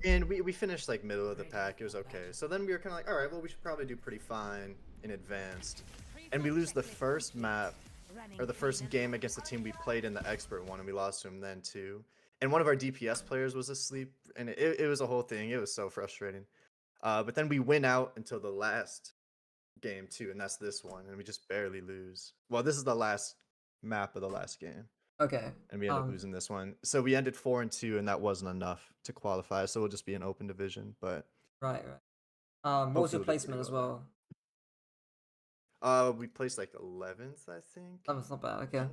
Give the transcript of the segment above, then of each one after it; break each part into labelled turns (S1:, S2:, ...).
S1: And we finished like middle of the pack. It was okay. So then we were kind of like, all right, well, we should probably do pretty fine in advanced. And we lose the first map or the first game against the team we played in the expert one, and we lost to him then too. And one of our DPS players was asleep, and it was a whole thing. It was so frustrating. But then we win out until the last game too, and that's this one, and we just barely lose. Well, this is the last map of the last game,
S2: Okay.
S1: and we end up losing this one. So we ended 4-2, and that wasn't enough to qualify. So we'll just be an open division, but
S2: Right. What was your
S1: hopefully we'll do pretty
S2: placement as
S1: well there.
S2: well?
S1: We placed like 11th, I think.
S2: That was not bad. Okay.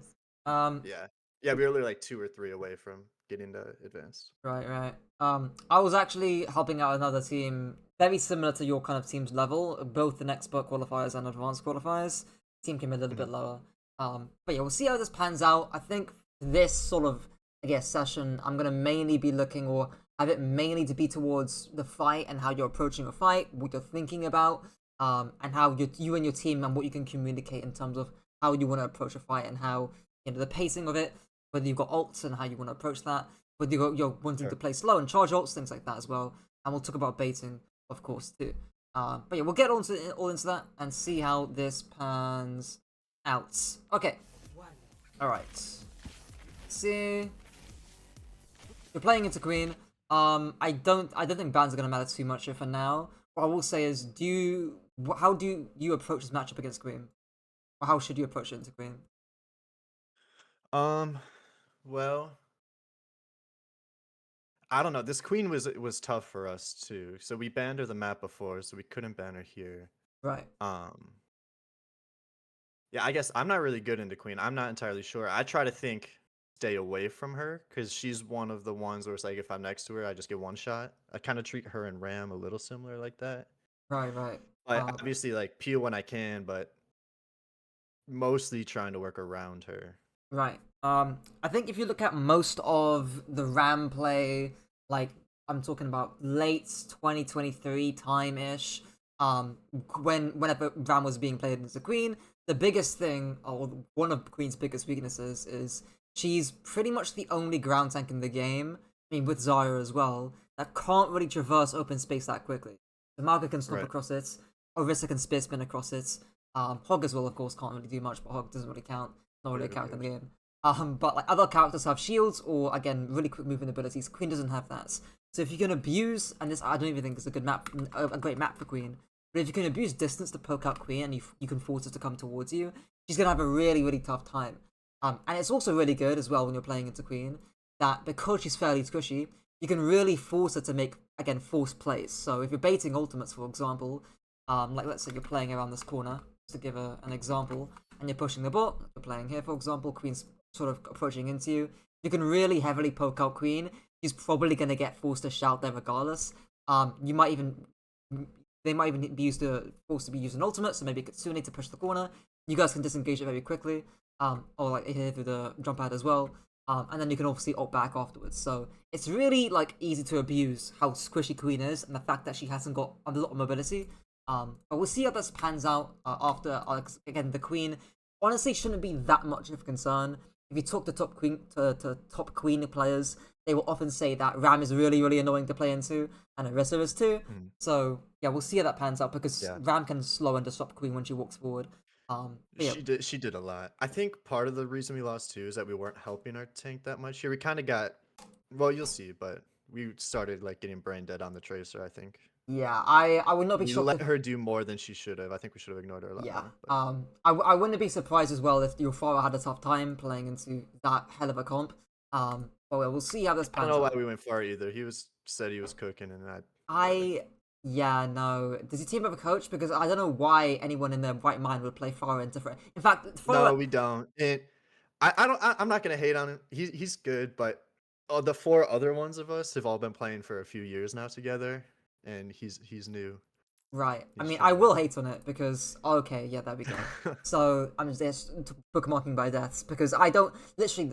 S2: Um,
S1: Yeah, yeah, we were literally like 2 or 3 away from getting to advanced.
S2: right. I was actually helping out another team very similar to your kind of team's level, both the expert qualifiers and advanced qualifiers. Team came a little bit lower. But yeah, we'll see how this pans out. I think this sort of, I guess, session, I'm gonna mainly be looking, or have it mainly to be towards the fight and how you're approaching a fight, what you're thinking about, and how you and your team and what you can communicate in terms of how you want to approach a fight and how the pacing of it, whether you've got ults and how you want to approach that, whether you're wanting to
S1: Sure.
S2: play slow and charge ults, things like that as well. And we'll talk about baiting, of course, too. But yeah, we'll get all into that and see how this pans out. Okay. All right. Let's see. You're playing into Queen. I don't think bans are gonna matter too much here for now. What I will say is, how do you approach this matchup against Queen, or how should you approach it into Queen?
S1: Um, well, I don't know. This queen was tough for us too. So we banned her the map before, so we couldn't ban her here.
S2: Right.
S1: Um, yeah, I guess I'm not really good into queen. I'm not entirely sure. I try to stay away from her because she's one of the ones where it's like if I'm next to her, I just get one shot. I kind of treat her and Ram a little similar like that.
S2: Right.
S1: I obviously like peel when I can, but mostly trying to work around her.
S2: Right. I think if you look at most of the RAM play, like I'm talking about late 2023 time ish, whenever RAM was being played as a queen, the biggest thing, or one of Queen's biggest weaknesses, is she's pretty much the only ground tank in the game. I mean, with Zarya as well, that can't really traverse open space that quickly. The Marga can stomp
S1: Right.
S2: across it, Orisa can spear spin across it. Hog as well, of course, can't really do much, but Hog doesn't really count. Not really a
S1: Right, of
S2: character in the
S1: course.
S2: game. But like other characters have shields or again really quick movement abilities. Queen doesn't have that. So if you can abuse, and this I don't even think is a good map, a great map for Queen. But if you can abuse distance to poke out Queen and you can force her to come towards you, she's gonna have a really tough time. And it's also really good as well when you're playing into Queen that because she's fairly squishy, you can really force her to make again forced plays. So if you're baiting ultimates, for example, like let's say you're playing around this corner, just to give an example, and you're pushing the bot, you're playing here, for example, Queen's sort of approaching into you, you can really heavily poke out Queen. She's probably going to get forced to shout there regardless. You might even they might even be forced to be using ultimate, so maybe Kitsune to push the corner. You guys can disengage it very quickly, or like here through the jump pad as well. And then you can obviously ult back afterwards. So it's really like easy to abuse how squishy Queen is, and the fact that she hasn't got a lot of mobility. But we'll see how this pans out after. Again, the Queen honestly shouldn't be that much of a concern. If you talk to top Queen players, they will often say that Ram is really annoying to play into, and Orisa is too.
S1: Mhm.
S2: So yeah, we'll see how that pans out because
S1: Yeah.
S2: Ram can slow and disrupt Queen when she walks forward. Yeah,
S1: She did a lot. I think part of the reason we lost too is that we weren't helping our tank that much here. We kind of got, well, you'll see, but we started like getting brain dead on the tracer, I think.
S2: yeah, I would not be
S1: We
S2: shocked
S1: let
S2: if
S1: her do more than she should have. I think we should have ignored her a lot
S2: yeah.
S1: more. But
S2: I wouldn't be surprised as well if your father had a tough time playing into that hell of a comp. But we'll see how this
S1: I don't
S2: pans
S1: know why
S2: out.
S1: we went far either. Said he was cooking, and whatever.
S2: I yeah no. Does your team have a coach? Because I don't know why anyone in their right mind would play Farah into. In fact,
S1: No,
S2: Farah.
S1: we don't. And I don't. I'm not gonna hate on him. He's good, but the 4 other ones of us have all been playing for a few years now together, and he's new.
S2: Right. I
S1: He's
S2: mean,
S1: trying
S2: I
S1: to
S2: will hate on it because okay, yeah, there we go. So I'm just bookmarking by deaths because I don't literally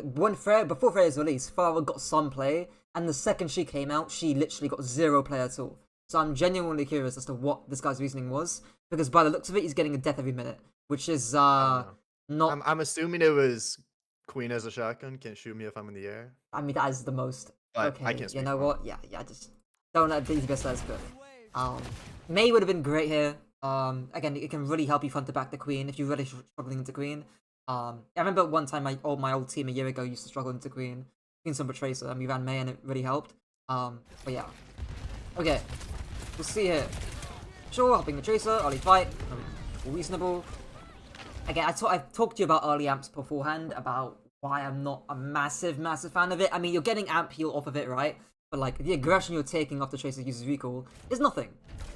S2: before Freya's release, Farah got some play, and the second she came out, she literally got zero play at all. So I'm genuinely curious as to what this guy's reasoning was because by the looks of it, he's getting a death every minute, which is
S1: I don't know.
S2: not.
S1: I'm assuming it was Queen as a shotgun. Can't shoot me if I'm in the air.
S2: I mean, that is the most
S1: But I
S2: okay.
S1: can't
S2: You
S1: speak
S2: know
S1: for him.
S2: what? Yeah, just Don't let the best as good. May would have been great here. Again, it can really help you front to back the queen if you're really struggling into queen. I remember one time my old team a year ago used to struggle into queen Sombra Tracer, and we ran May and it really helped. But yeah. Okay, we'll see here. Sure, helping the Tracer, early fight, reasonable. Again, I've talked to you about early amps beforehand, about why I'm not a massive fan of it. I mean, you're getting amp heal off of it, right? But like, the aggression you're taking off the Tracer uses recall is nothing.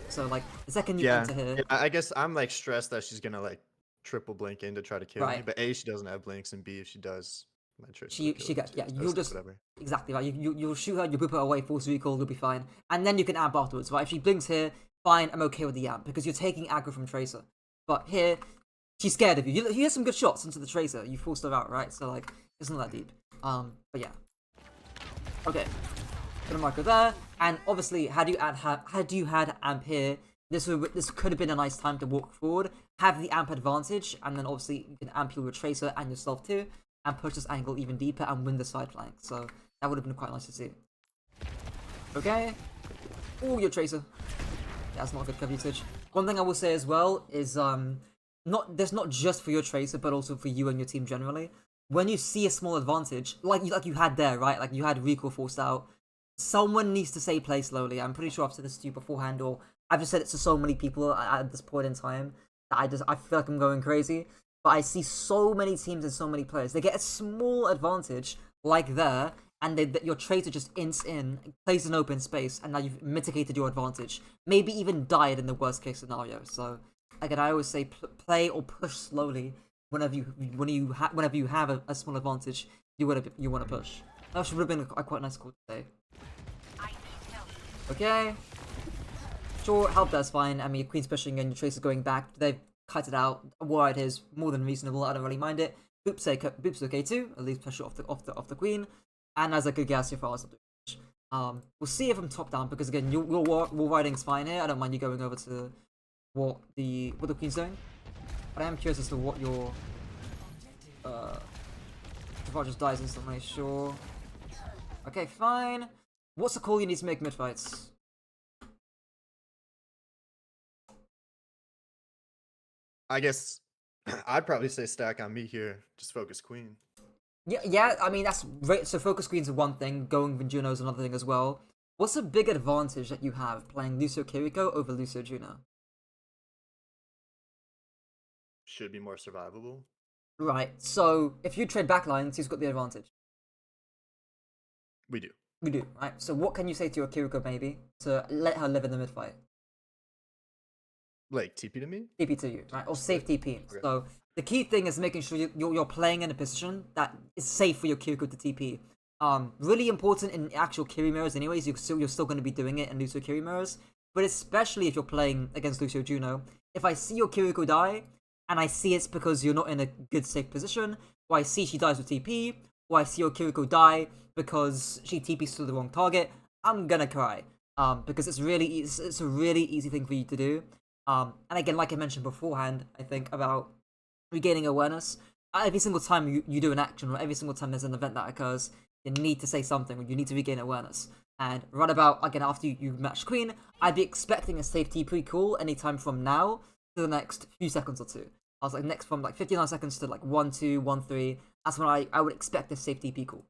S2: So like, the second you enter here...
S1: Yeah, I guess I'm like stressed that she's gonna like triple blink in to try to kill me. But A, she doesn't have blinks, and B, if she does, my Tracer
S2: she gets, yeah, you'll just... Whatever. Exactly, right? You'll shoot her, you whip her away, force recall, you'll be fine. And then you can amp afterwards, right? If she blinks here, fine, I'm okay with the amp, because you're taking aggro from Tracer. But here, she's scared of you. You hear some good shots into the Tracer, you forced her out, right? So like, it's not that deep. But yeah. Okay. Gonna mark her there. And obviously, had you had amp here, this could have been a nice time to walk forward, have the amp advantage, and then obviously you can amp your Tracer and yourself too, and push this angle even deeper and win the side flank. So that would have been quite nice to see. Okay. Oh, your Tracer. That's not a good cover usage. One thing I will say as well is that's not just for your Tracer, but also for you and your team generally. When you see a small advantage, like you had there, right? Like you had recall forced out. Someone needs to say play slowly. I'm pretty sure I've said this to you beforehand, or I've just said it to so many people at this point in time that I feel like I'm going crazy. But I see so many teams and so many players. They get a small advantage like there, and your Tracer just ints in, plays an open space, and now you've mitigated your advantage. Maybe even died in the worst case scenario. So again, I always say play or push slowly whenever you have a small advantage. You want to push. That would have been a quite nice call to say. Okay. Sure, help that's fine. I mean, your Queen's pushing and your Tracer's going back. They've cut it out. Wide is more than reasonable. I don't really mind it. Boop's okay too. At least pressure off the Queen. And as a good gas, your files will we'll see if I'm top down, because again, your wall riding's fine here. I don't mind you going over to what the Queen's doing. But I am curious as to what your Devar just dies instantly. Sure. Okay, fine. What's the call you need to make mid-fights?
S1: I guess I'd probably say stack on me here. Just focus Queen.
S2: Yeah. I mean, that's right. So focus Queen's one thing. Going with Juno's another thing as well. What's a big advantage that you have playing Lucio Kiriko over Lucio Juno?
S1: Should be more survivable.
S2: Right. So if you trade backlines, who's got the advantage?
S1: We do.
S2: We do, right? So what can you say to your Kiriko maybe to let her live in the mid fight?
S1: Like TP to me?
S2: TP to you, right? Or safe TP. Okay. So the key thing is making sure you're playing in a position that is safe for your Kiriko to TP. Really important in actual Kiri mirrors anyways. You're still going to be doing it in Lucio Kiri mirrors. But especially if you're playing against Lucio Juno. If I see your Kiriko die, and I see it's because you're not in a good safe position, or I see she dies with TP, or I see your Kiriko die because she TPs to the wrong target, I'm gonna cry. Because it's a really easy thing for you to do. And again, like I mentioned beforehand, I think about regaining awareness. Every single time you do an action, or every single time there's an event that occurs, you need to say something, or you need to regain awareness. And right about, again, after you match Queen, I'd be expecting a safe TP call anytime from now to the next few seconds or two. I was like, next from like 59 seconds to like 1, 2, 1, 3. That's when I would expect a safe TP call.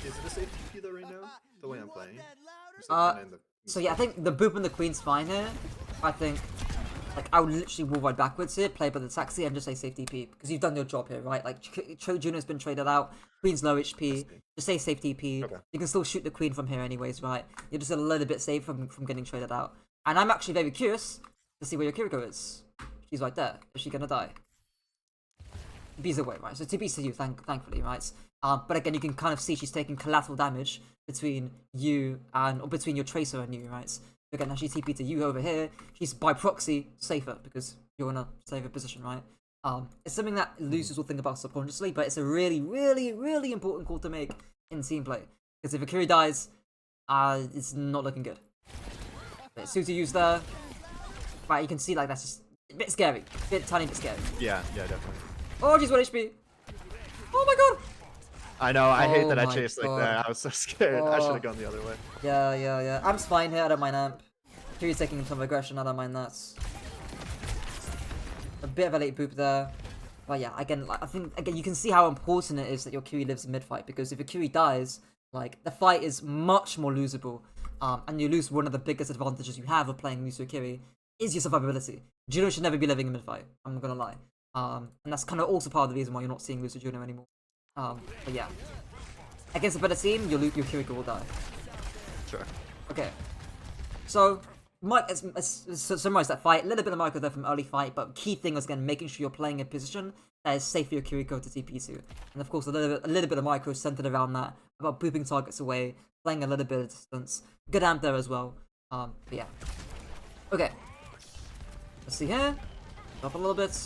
S1: Is it a safe TP though right now? The way I'm playing?
S2: So yeah, I think the boop and the Queen's fine here. I think, like, I would literally wall ride backwards here, play by the taxi, and just say safe TP, because you've done your job here, right? Like, Juno's been traded out, Queen's low HP, just say safe TP. Okay. You can still shoot the Queen from here anyways, right? You're just a little bit safe from getting traded out. And I'm actually very curious to see where your Kiriko is. She's right there. Is she gonna die? B's away, right? So TP's to you, thankfully, right? But again, you can kind of see she's taking collateral damage between you or between your Tracer and you, right? So again, now she's TP to you over here. She's by proxy safer because you're in a safer position, right? It's something that losers will think about subconsciously, but it's a really, really, really important call to make in team play. Because if Akiri dies, it's not looking good. But Suzu used there. Right, you can see like that's just a bit scary. Tiny bit scary.
S1: Yeah, definitely.
S2: Oh, she's 1 HP. Oh my god!
S1: I know. I hate
S2: Oh
S1: that I
S2: my
S1: chased like
S2: god.
S1: that. I was so scared. I should
S2: Oh.
S1: have gone the other way.
S2: Yeah. I'm fine here, I don't mind amp. Kiri's taking some aggression, I don't mind that. A bit of a late boop there. But yeah, again, like, I think, again, you can see how important it is that your Kiri lives in mid-fight, because if your Kiri dies, like, the fight is much more losable. And you lose one of the biggest advantages you have of playing Lucio Kiri, is your survivability. Juno should never be living in mid-fight, I'm not gonna lie. And that's kind of also part of the reason why you're not seeing Lucio Juno anymore. But yeah. Against a better team, your Kiriko will die.
S1: Sure.
S2: Okay. So, let's summarize that fight. A little bit of micro there from early fight, but key thing was, again, making sure you're playing a position that is safe for your Kiriko to TP to. And of course, a little bit of micro centered around that, about booping targets away, playing a little bit of distance. Good amp there as well. But yeah. Okay. Let's see here. Up a little bit.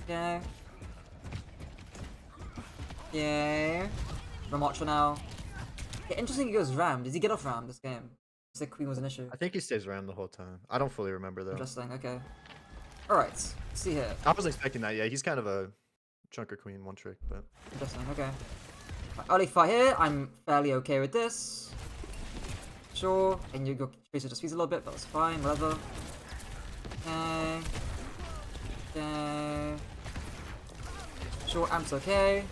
S2: Okay. Yeah. Remarch for now. Yeah, interesting he goes Ram. Does he get off Ram this game? He said Queen was an issue.
S1: I think he stays Ram the whole time. I don't fully remember though.
S2: Interesting, okay. Alright, let's see here.
S1: I wasn't expecting that. Yeah, he's kind of a chunker queen one trick, but
S2: Interesting, okay. Early fight here, I'm fairly okay with this. Sure, and you go Tracer just feeds a little bit, but that's fine, whatever. Okay. Okay. Sure, amp's okay.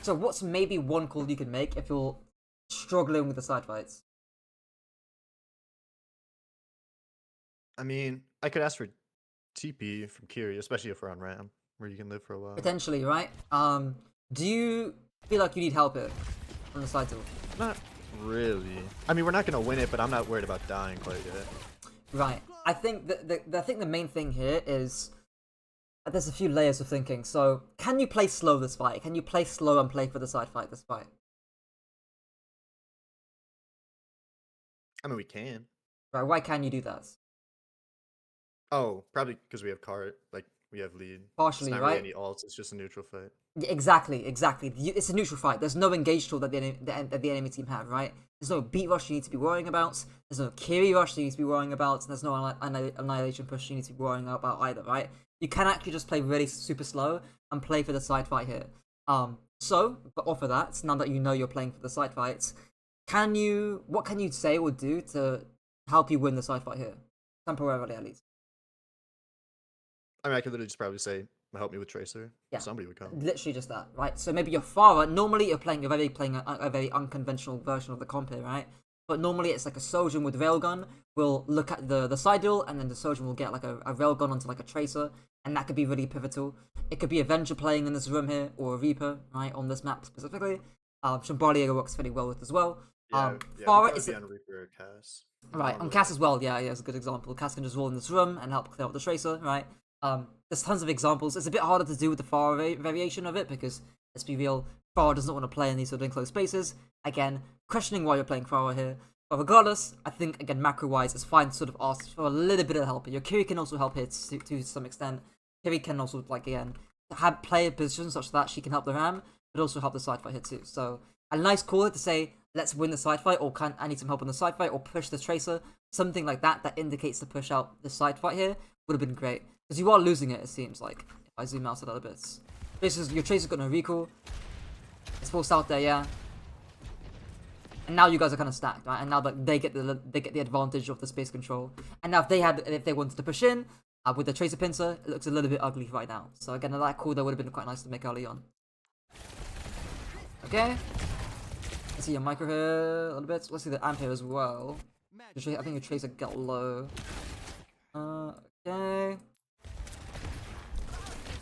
S2: So what's maybe one call you can make if you're struggling with the side fights?
S1: I mean, I could ask for TP from Kiri, especially if we're on Ram, where you can live for a while.
S2: Potentially, right? Do you feel like you need help here on the side tool?
S1: Not really. I mean, we're not gonna win it, but I'm not worried about dying quite yet.
S2: Right. I think the main thing here is there's a few layers of thinking. So, can you play slow this fight? Can you play slow and play for the side fight this fight?
S1: I mean, we can.
S2: Right. Why can you do that?
S1: Oh, probably because we have cart, like we have lead.
S2: Partially,
S1: it's not
S2: right?
S1: really any alts. It's just a neutral fight.
S2: Yeah, exactly. It's a neutral fight. There's no engage tool that the enemy team have, right? There's no beat rush you need to be worrying about. There's no Kiri rush you need to be worrying about. And there's no annihilation push you need to be worrying about either, right? You can actually just play really super slow and play for the side fight here. But off of that, now that you know you're playing for the side fights, what can you say or do to help you win the side fight here? Temporarily, at least.
S1: I mean, I could literally just probably say, help me with Tracer.
S2: Yeah.
S1: Somebody would come.
S2: Literally just that, right? So maybe your Farah, normally you're playing a very unconventional version of the comp here, right? But normally it's like a Sojourn with Railgun will look at the side duel, and then the Sojourn will get like a Railgun onto like a Tracer, and that could be really pivotal. It could be Avenger playing in this room here, or a Reaper, right, on this map specifically. Chambalier works pretty well with as well.
S1: Yeah,
S2: Farah is
S1: on Reaper or Cass.
S2: right, on Cass as well, yeah, it's a good example. Cass can just roll in this room and help clear out the Tracer, right? There's tons of examples. It's a bit harder to do with the Farah variation of it, because, let's be real, Farah does not want to play in these sort of enclosed spaces. Again, questioning why you're playing Farah here. But regardless, I think, again, macro-wise, it's fine to sort of ask for a little bit of help. Your Kiri can also help here to some extent. Kiri can also, like, again, play a position such that she can help the Ram, but also help the side fight here too. So, a nice call to say, let's win the side fight, or I need some help on the side fight, or push the Tracer. Something like that indicates to push out the side fight here would have been great. Because you are losing it seems like, if I zoom out a little bit. Your Tracer's got no recall. It's forced out there, yeah. And now you guys are kind of stacked, right? And now that they get the advantage of the space control. And now if they wanted to push in with the Tracer pincer, it looks a little bit ugly right now. So again, that call that would have been quite nice to make early on. Okay. Let's see your micro here a little bit. Let's see the amp here as well. I think your Tracer got low. Okay.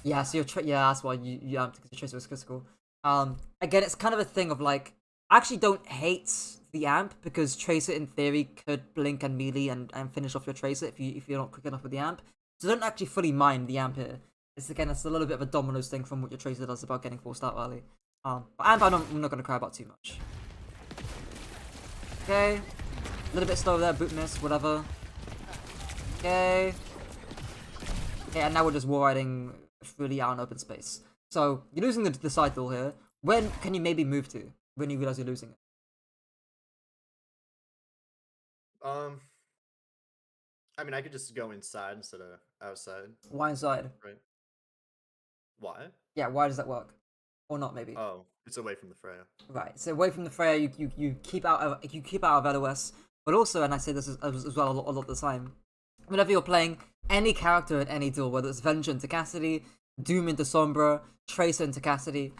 S2: Yeah, so that's why you because your Tracer was critical. Again, it's kind of a thing of like, I actually don't hate the amp, because Tracer in theory could blink and melee and finish off your Tracer if you're not quick enough with the amp. So I don't actually fully mind the amp here. It's a little bit of a dominoes thing from what your Tracer does about getting forced out early. But amp I'm not gonna cry about too much. Okay. A little bit slow there, boot miss, whatever. Okay. Okay, and now we're just war riding really out in open space. So, you're losing the side duel here. When can you maybe move to? When you realize you're losing it?
S1: I mean, I could just go inside instead of outside.
S2: Why inside?
S1: Right. Why?
S2: Yeah, why does that work? or not maybe.
S1: Oh, it's away from the Freya.
S2: Right. So away from the Freya, you keep out of LOS, but also, and I say this as well a lot of the time, whenever you're playing any character in any duel, whether it's Venture into Cassidy, Doom into Sombra, Tracer into Cassidy,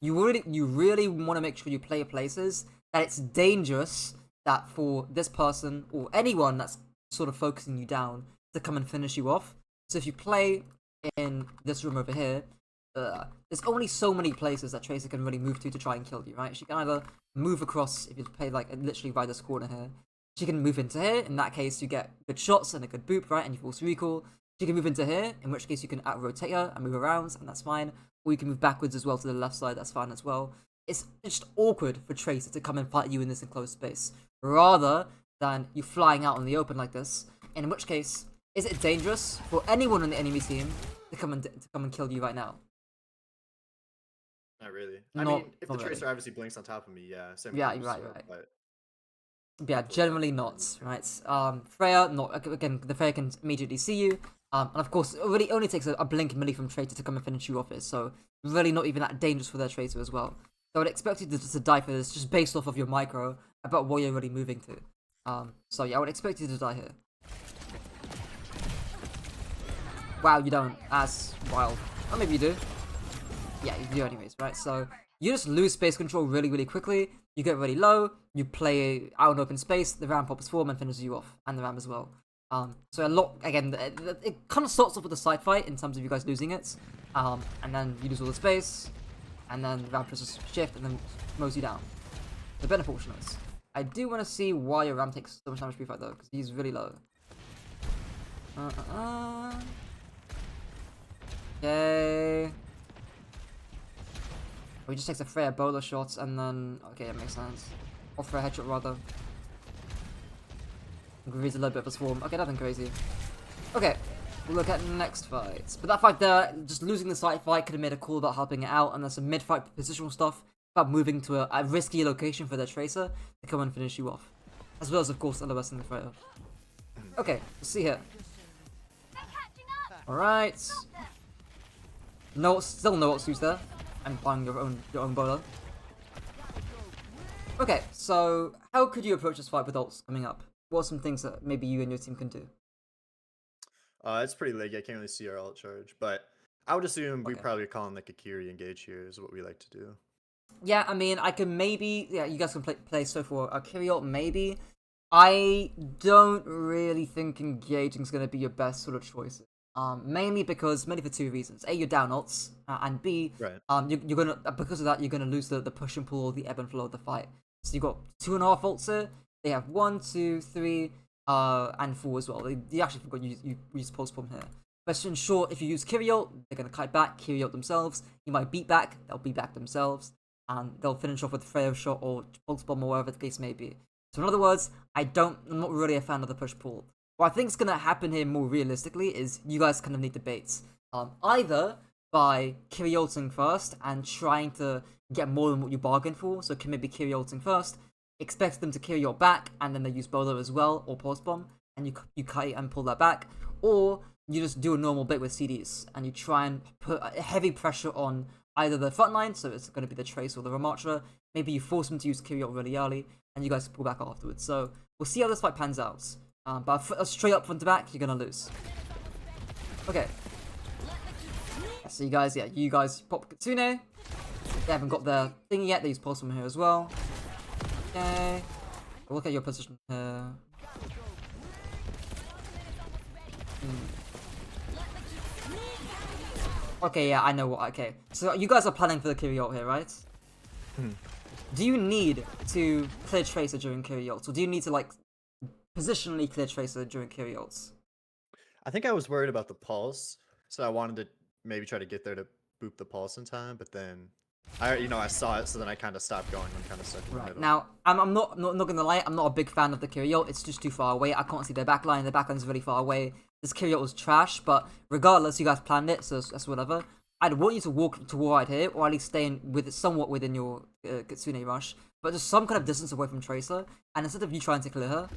S2: you really want to make sure you play places that it's dangerous that for this person or anyone that's sort of focusing you down to come and finish you off. So if you play in this room over here, there's only so many places that Tracer can really move to try and kill you, right? She can either move across, if you play like literally by this corner here, she can move into here, in that case you get good shots and a good boop, right, and you force recall. She can move into here, in which case you can out-rotate her and move around, and that's fine. Or you can move backwards as well to the left side, that's fine as well. It's just awkward for Tracer to come and fight you in this enclosed space, rather than you flying out in the open like this, in which case, is it dangerous for anyone on the enemy team to come and kill you right now?
S1: Not really.
S2: Not-
S1: I mean, if the
S2: not
S1: Tracer
S2: really.
S1: obviously blinks on top of me, yeah. Same
S2: Yeah,
S1: with
S2: right,
S1: Lucio,
S2: right.
S1: But
S2: Yeah, generally not, right? Freya, not again. The Freya can immediately see you, and of course, it really only takes a blink melee from Tracer to come and finish you off. So really not even that dangerous for their Tracer as well. So I'd expect you to die for this, just based off of your micro about what you're really moving to. So yeah, I would expect you to die here. Wow, you don't. That's wild. Or maybe you do. Yeah, you do anyways, right? So you just lose space control really quickly. You get really low. You play out in open space. The Ram pops form and finishes you off, and the Ram as well. So a lot again. It kind of starts off with a side fight in terms of you guys losing it, and then you lose all the space, and then the Ram presses shift and then mows you down. The bit unfortunate. I do want to see why your Ram takes so much damage pre-fight though, because he's really low. Okay. Or he just takes a Freya bowler shot and then... Okay, that makes sense. Or Freya headshot rather. Agrees a little bit of a swarm. Okay, nothing crazy. Okay, we'll look at next fights. But that fight there, just losing the side fight could have made a call about helping it out. And there's some mid-fight positional stuff about moving to a risky location for their Tracer to come and finish you off. As well as, of course, LOS in the Freya. Okay, let's see here. Alright. No, still no Otsu's there. And buying your own bowler. Okay, so how could you approach this fight with ults coming up? What are some things that maybe you and your team can do?
S1: it's pretty late. I can't really see our ult charge, but I would assume we
S2: Okay.
S1: probably call him like a Kiri engage here is what we like to do.
S2: Yeah, I mean, I can maybe... Yeah, you guys can play so for a Kiri ult, maybe. I don't really think engaging is going to be your best sort of choice. Mainly for two reasons. A, you're down ults, and B,
S1: Right.
S2: you're gonna because of that you're gonna lose the push and pull or the ebb and flow of the fight. So you got 2.5 ults here. They have 1, 2, 3, and 4 as well. They actually forgot you use pulse bomb here. But in short, if you use Kiri ult, they're gonna kite back, Kiri ult themselves. You might beat back, they'll beat back themselves, and they'll finish off with Freya shot or pulse bomb or whatever the case may be. So in other words, I'm not really a fan of the push pull. What I think is going to happen here more realistically is you guys kind of need to bait. Either by Kiri ulting first and trying to get more than what you bargained for, so maybe Kiri ulting first, expect them to Kiri ult back, and then they use bowler as well, or pulse bomb, and you kite and pull that back, or you just do a normal bait with CDs, and you try and put a heavy pressure on either the front line, so it's going to be the Trace or the Ramatra, maybe you force them to use Kiri ult really early, and you guys pull back afterwards. So we'll see how this fight pans out. But straight up front to back, you're gonna lose. Okay. So you guys pop Kitsune. They haven't got their thing yet, they use Pulse from here as well. Okay. Look at your position here. Okay, yeah, I know what. Okay. So you guys are planning for the Kiri ult here, right? Do you need to clear Tracer during Kiri ult? Or do you need to, like, positionally clear Tracer during Kiri ults?
S1: I think I was worried about the pulse, so I wanted to maybe try to get there to boop the pulse in time, but then I saw it, so then I kind of stopped going and kind of stuck in the middle.
S2: Now, I'm not gonna lie, I'm not a big fan of the Kiri ult. It's just too far away. I can't see their backline. Their backline's really far away. This Kiri ult was trash, but regardless, you guys planned it, so that's whatever. I'd want you to walk to right here, or at least stay somewhat within your Kitsune rush, but just some kind of distance away from Tracer. And instead of you trying to clear her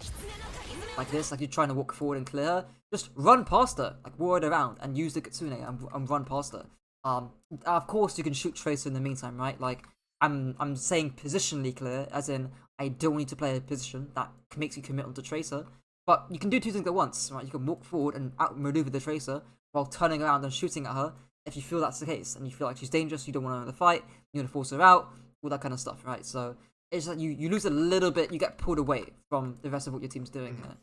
S2: like this, like you're trying to walk forward and clear her, just run past her, like ward around and use the Kitsune and run past her. Of course you can shoot Tracer in the meantime, right? Like I'm saying positionally clear, as in I don't need to play a position that makes you commit onto Tracer. But you can do two things at once, right? You can walk forward and outmaneuver the Tracer while turning around and shooting at her if you feel that's the case, and you feel like she's dangerous, you don't want her in the fight, you want to force her out, all that kind of stuff, right? So it's like you lose a little bit, you get pulled away from the rest of what your team's doing here.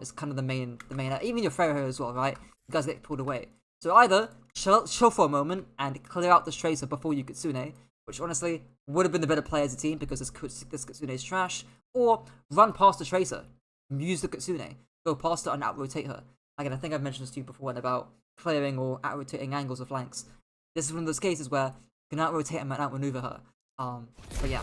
S2: It's kind of the main, even your Pharaoh here as well, right? You guys get pulled away. So either chill for a moment and clear out this Tracer before you Kitsune, which honestly would have been the better play as a team because this Kitsune is trash, or run past the Tracer, use the Kitsune, go past her and out-rotate her. Again, I think I've mentioned this to you before about clearing or out-rotating angles or flanks. This is one of those cases where you can out-rotate and out-maneuver her. But yeah.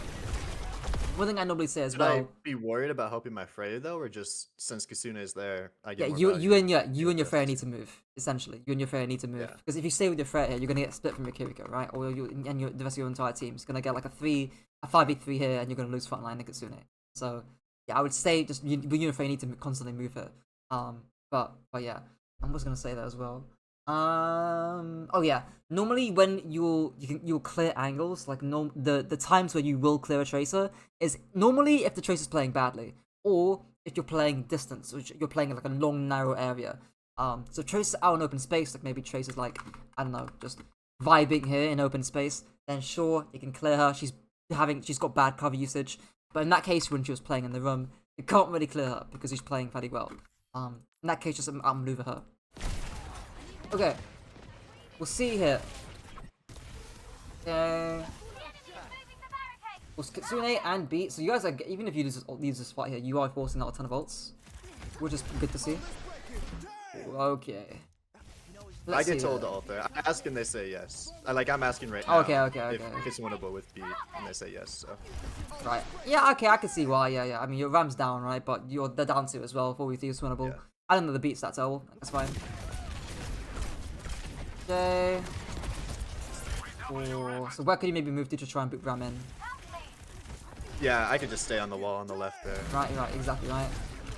S2: One thing I normally say as well.
S1: Should I be worried about helping my Freya though, or just since Kasune is there, I get
S2: yeah,
S1: more
S2: you and
S1: value
S2: your Freya need to move. Essentially, you and your Freya need to move because if you stay with your Freya here, you're gonna get split from your Kiriko, right? Or the rest of your entire team is gonna get like a 5v3 here, and you're gonna lose frontline the Kitsune. So yeah, I would say just you and your Freya need to constantly move her. But yeah, I was gonna say that as well. Oh yeah. Normally, when you'll clear angles, like the times where you will clear a Tracer is normally if the Tracer's playing badly, or if you're playing distance, or you're playing like a long narrow area. So Tracer's out in open space, like maybe Tracer's like I don't know, just vibing here in open space. Then sure, you can clear her. She's got bad cover usage, but in that case, when she was playing in the room, you can't really clear her because she's playing fairly well. In that case, just outmaneuver her. Okay, we'll see here. Okay. Well, Kitsune and beat. So you guys are, even if you lose this fight here, you are forcing out a ton of ults, which is good to see. Okay.
S1: I get told to ult there. I ask and they say yes. I'm asking right now.
S2: Okay.
S1: If it's winnable with beat, and they say yes. So.
S2: Right. Yeah. Okay. I can see why. Yeah. I mean, your Ram's down, right? But they're down too as well. 4v3 is winnable.
S1: Yeah.
S2: I don't know the beats that's all. That's fine. Okay. Oh, so where could you maybe move to try and boot Ram in?
S1: Yeah, I could just stay on the wall on the left there.
S2: Right, exactly right.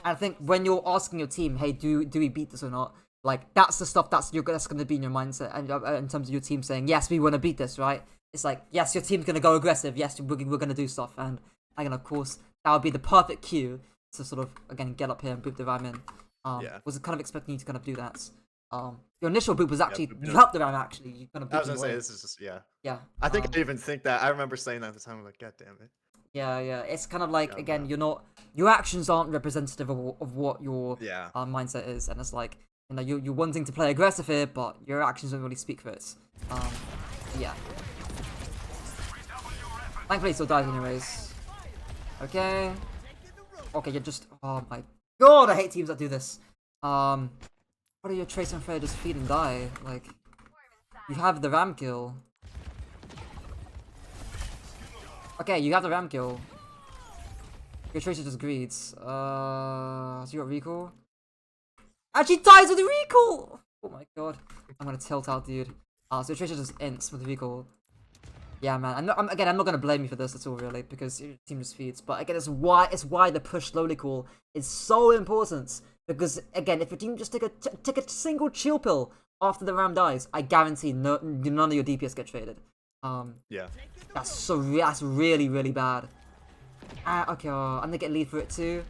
S2: And I think when you're asking your team, hey, do we beat this or not? Like that's the stuff that's going to be in your mindset, and in terms of your team saying, yes, we want to beat this, right? It's like, yes, your team's going to go aggressive. Yes, we're going to do stuff, and again, of course, that would be the perfect cue to sort of again get up here and boot the Ram in. Was kind of expecting you to kind of do that. Your initial boot was actually you helped the Ram actually. You kind of.
S1: I was gonna say this is just
S2: Yeah.
S1: I think I didn't even think that. I remember saying that at the time. I'm like, God damn it.
S2: Yeah. It's kind of like again, your actions aren't representative of what your mindset is, and it's like you're wanting to play aggressive here, but your actions don't really speak for it. Yeah. Thankfully, it still dies anyways. Okay. Okay, you're just. Oh my god, I hate teams that do this. What are your Tracer and Freya just feed and die? Like, you have the Ram kill. Okay, you have the Ram kill. Your Tracer just greeds. So you got recall? And she dies with the recall! Oh my god. I'm gonna tilt out, dude. So your Tracer just ints with the recall. Yeah, man. I'm not gonna blame you for this at all, really, because your team just feeds. But again, it's why the push slowly call is so important. Because again, if your team just take a single chill pill after the Ram dies, I guarantee none of your DPS get traded.
S1: Yeah.
S2: That's really really bad. Okay, and they get lead for it too.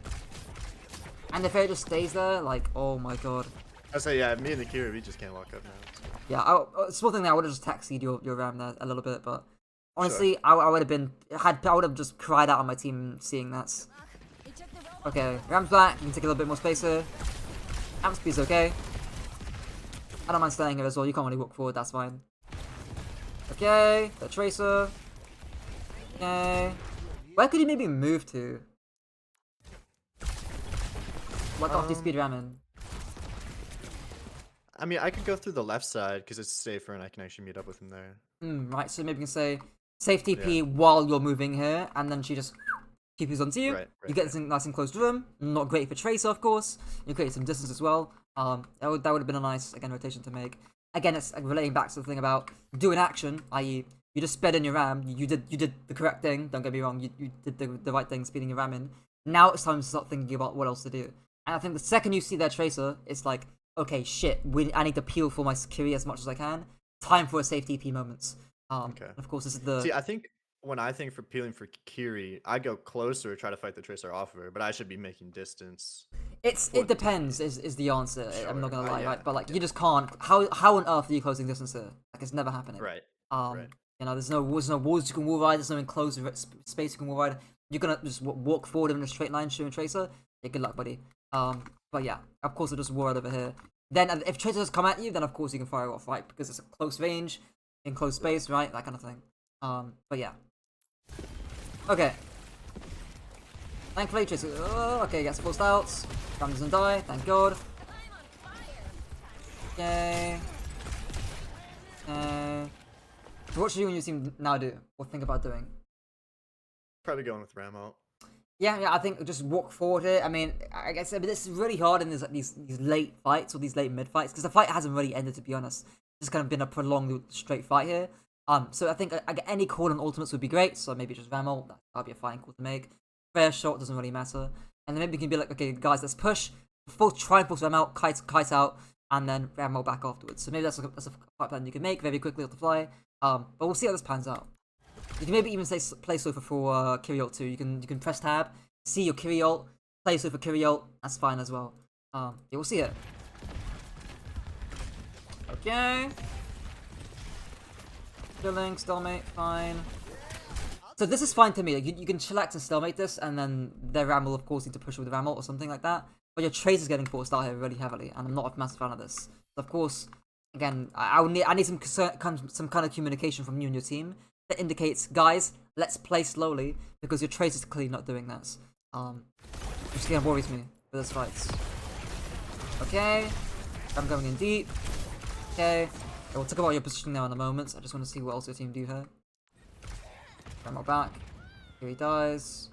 S2: And if it just stays there, like, oh my god.
S1: I say yeah, me and the Kira, we just can't walk up now. So.
S2: Yeah, small thing there, I would have just taxied your Ram there a little bit, but honestly, sure. I would have just cried out on my team seeing that. Okay, Ram's back. You can take a little bit more space here. Amp speed's okay. I don't mind staying here as well. You can't really walk forward, that's fine. Okay, the Tracer. Okay. Where could he maybe move to? Like after you speed Ram in?
S1: I mean, I could go through the left side because it's safer and I can actually meet up with him there.
S2: Right, so maybe you can say safe TP while you're moving here, and then she just TP's onto you.
S1: Right,
S2: you get this nice enclosed room. Not great for Tracer, of course. You create some distance as well. That would have been a nice rotation to make. Again, it's relating back to the thing about doing action, i.e., you just sped in your Ram. You did the correct thing. Don't get me wrong. You did the right thing, speeding your Ram in. Now it's time to start thinking about what else to do. And I think the second you see their Tracer, it's like, okay, shit. I need to peel for my security as much as I can. time for a safe TP moments.
S1: Okay.
S2: Of course, this is the.
S1: See, I think when I think for peeling for Kiri, I go closer, try to fight the Tracer off of her, but I should be making distance.
S2: It depends is the answer.
S1: Sure.
S2: I'm not gonna lie,
S1: Yeah,
S2: right? But like
S1: yeah.
S2: you just can't. How on earth are you closing distance here? Like it's never happening.
S1: Right.
S2: Right. You know, there's no walls you can wall ride. There's no enclosed space you can wall ride. You're gonna just walk forward in a straight line, shooting Tracer. Yeah, good luck, buddy. But yeah, of course, I'll just wall ride over here. Then if Tracer does come at you, then of course you can fire off, right? Because it's a close range, in close space, right? That kind of thing. But yeah. Okay. Thankfully, Tracer. Oh, okay, gets forced out. Ram doesn't die. Thank God. Okay. So what should you and your team now do, or think about doing?
S1: Probably going with Ramo.
S2: Yeah, I think just walk forward here. I mean, I guess but this is really hard in these late fights or these late mid fights because the fight hasn't really ended, to be honest. It's kind of been a prolonged straight fight here. So I think any call on ultimates would be great. So maybe just Ramo, that'd be a fine call to make. Fair shot doesn't really matter, and then maybe we can be like, okay, guys, let's push. Try and force Ramo, kite out, and then Ramo back afterwards. So maybe that's a fight plan you can make very quickly off the fly. But we'll see how this pans out. You can maybe even play Sofa for Kiri ult too. You can press tab, see your Kiri ult, play Sofa Kiri ult. That's fine as well. Yeah, we'll see it. Okay. Killing, stalemate, fine. So this is fine to me. Like, you can chillax and stalemate this, and then their Ram will of course need to push with the Ram ult or something like that. But your Tracer's getting forced out here really heavily, and I'm not a massive fan of this. So of course, again, I need some kind of communication from you and your team that indicates, guys, let's play slowly because your Tracer's clearly not doing that. Which kind of worries me for this fight. Okay, I'm going in deep. Okay, we'll talk about your position now in a moment. I just want to see what else your team do here. Ramo back. Here he dies.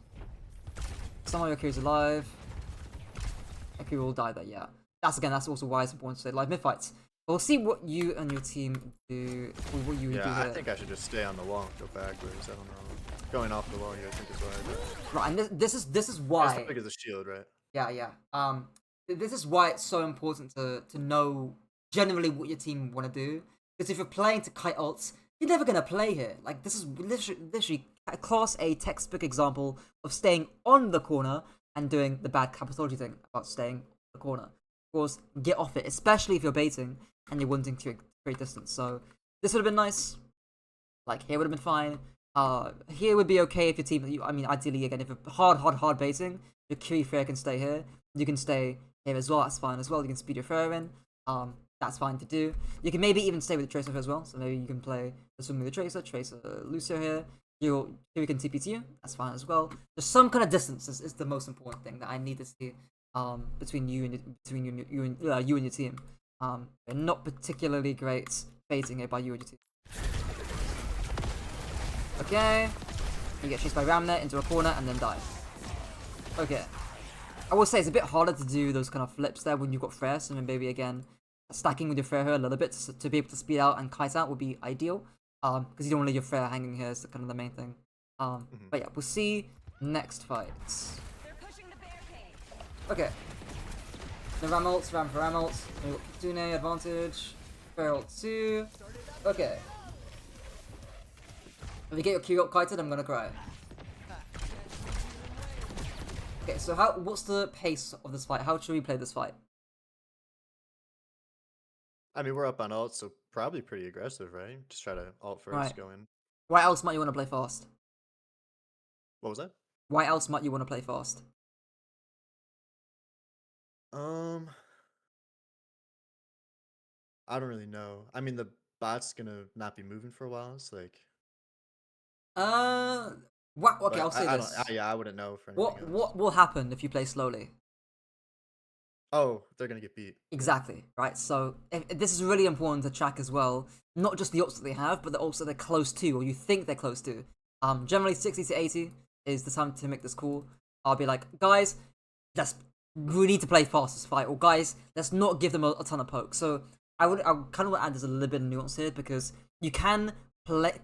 S2: Somehow your Kiri's alive. Kiri will die there, yeah. That's also why it's important to stay live mid-fights. But we'll see what you and your team do, or what you do here.
S1: I think I should just stay on the wall and go backwards. I don't know. Going off the wall here, I think is what I do.
S2: Right, and this is why.
S1: That's as big as a shield, right?
S2: Yeah. This is why it's so important to know generally what your team want to do. Because if you're playing to kite ults, you're never gonna play here. Like this is literally a class A textbook example of staying on the corner and doing the bad capitology thing about staying on the corner. Of course, get off it, especially if you're baiting and you're wanting to create distance. So this would have been nice. Like here would have been fine. Here would be okay if your team. I mean, ideally again, if you're hard baiting, your Kiri Freya can stay here. You can stay here as well. That's fine as well. You can speed your Freya in. That's fine to do. You can maybe even stay with the Tracer as well. So maybe you can play assuming the Tracer, Lucio here. Kiri can TP to you. That's fine as well. Just some kind of distance is the most important thing that I need to see between you and your team. They're not particularly great baiting it by you and your team. Okay, you get chased by Ramnet into a corner and then die. Okay, I will say it's a bit harder to do those kind of flips there when you've got Freya, so maybe again stacking with your Freya a little bit to be able to speed out and kite out would be ideal. Because you don't want to leave your Freya hanging here is kind of the main thing. But yeah, we'll see next fight. Okay. The Ram ults, Ram for Ram ults. We got Kitsune advantage. Freya ult 2. Okay. If you get your Q ult kited, I'm gonna cry. Okay, so what's the pace of this fight? How should we play this fight?
S1: I mean, we're up on ult, so probably pretty aggressive, right? Just try to ult first,
S2: Right.
S1: go in.
S2: Why else might you want to play fast?
S1: What was that?
S2: Why else might you want to play fast?
S1: I don't really know. I mean, the bot's gonna not be moving for a while. It's like.
S2: What? Okay, I'll say this.
S1: I wouldn't know for anything else.
S2: What will happen if you play slowly?
S1: Oh, they're gonna get beat.
S2: Exactly, right? So this is really important to track as well. Not just the ults that they have, but also they're close to, or you think they're close to. Generally 60 to 80 is the time to make this call. I'll be like, guys, we need to play fast this fight, or guys, let's not give them a ton of poke. So I kind of want to add there's a little bit of nuance here because you can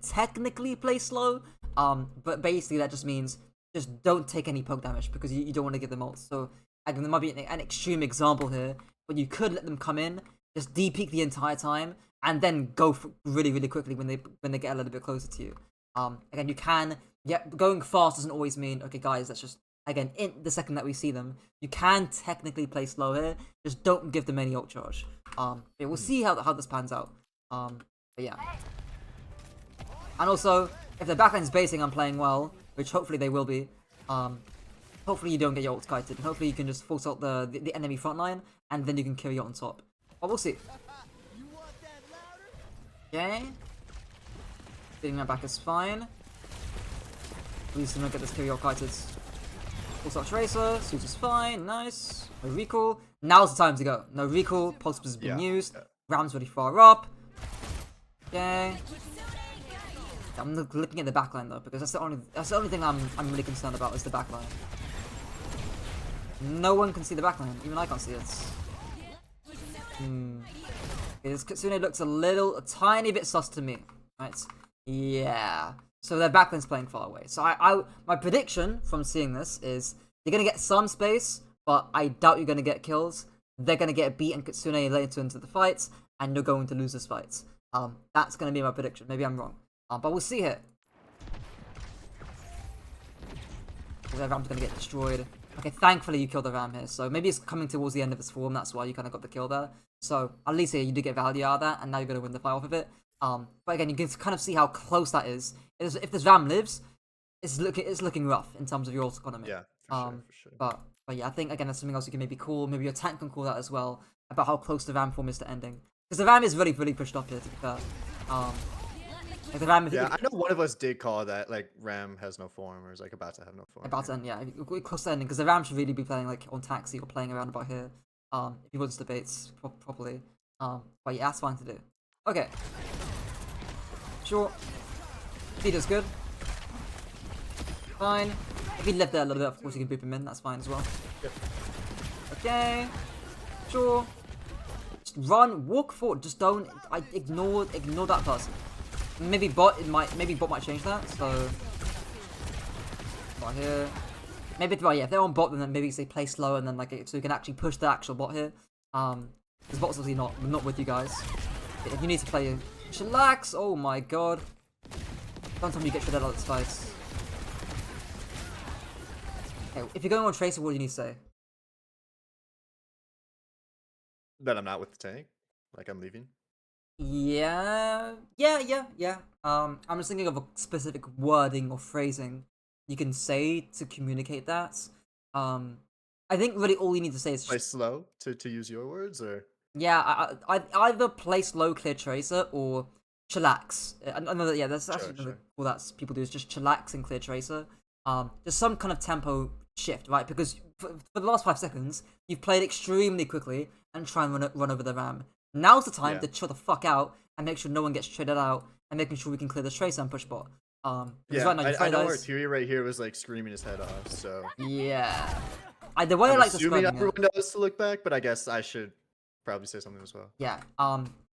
S2: technically play slow, but basically that just means just don't take any poke damage because you don't want to give them ults. So again, there might be an extreme example here, but you could let them come in just de-peek the entire time, and then go for really, really quickly when they get a little bit closer to you. Again, you can, going fast doesn't always mean, okay guys, let's just, again, in the second that we see them, you can technically play slow here, just don't give them any ult charge. We'll see how this pans out. But yeah. And also, if the backline's basing on playing well, which hopefully they will be, hopefully you don't get your ult kited. Hopefully you can just force out the enemy front line, and then you can carry it on top. But we'll see. Okay. Getting that back is fine. At least we don't get this carry ult kited. Force out Tracer, suit is fine, nice. No recall. Now's the time to go. No recall, pulse has been used. Ram's really far up. Okay. I'm looking at the backline though, because that's the only thing I'm really concerned about is the backline. No one can see the backline, even I can't see it. This Kitsune looks a tiny bit sus to me, right? Yeah. So their backline's playing far away. So my prediction from seeing this is you're gonna get some space, but I doubt you're gonna get kills. They're gonna get beat and Kitsune later into the fights, and you're going to lose this fights. That's gonna be my prediction. Maybe I'm wrong. But we'll see here. The Ram's gonna get destroyed. Okay, thankfully you killed the Ram here, so maybe it's coming towards the end of its form, that's why you kind of got the kill there. So, at least here you did get value out of that, and now you're gonna win the fight off of it. But again, you can kind of see how close that is. If this Ram lives, it's looking rough in terms of your ult economy.
S1: Yeah, for sure.
S2: But yeah, I think, again, that's something else you can maybe call. Maybe your tank can call that as well, about how close the Ram form is to ending. Because the Ram is really, really pushed up here, to be fair. Like the Ram,
S1: I know one of us did call that, like, Ram has no form, or is like about to have no form.
S2: About to end, yeah. Close to ending, because the Ram should really be playing like on Taxi or playing around about here. If he wants debates properly. But yeah, that's fine to do. Okay. Sure. Speed is good. Fine. If he lived there a little bit, of course you can boop him in, that's fine as well.
S1: Yep.
S2: Okay. Sure. Just run, walk forward, just don't ignore that person. Maybe bot might change that, so right here. Maybe if they're on bot, then maybe they play slow and then so you can actually push the actual bot here. Because bot's obviously not with you guys. If you need to play chillax, oh my god. Don't tell me you get shredded out of this fight. Okay, if you're going on Tracer, what do you need to say?
S1: That I'm not with the tank. Like I'm leaving.
S2: Yeah. I'm just thinking of a specific wording or phrasing you can say to communicate that. I think really all you need to say is
S1: play slow to use your words, or
S2: yeah, I either play slow, clear Tracer, or chillax. Another that's actually another cool that people do is just chillax and clear Tracer. There's some kind of tempo shift, right? Because for the last 5 seconds you've played extremely quickly and try and run over the Ram. Now's the time to chill the fuck out and make sure no one gets traded out and making sure we can clear the Tracer and push bot. Right now,
S1: I know Arturi right here was like screaming his head off, so
S2: yeah. The way I like describing
S1: everyone knows to look back, but I guess I should probably say something as well.
S2: Yeah.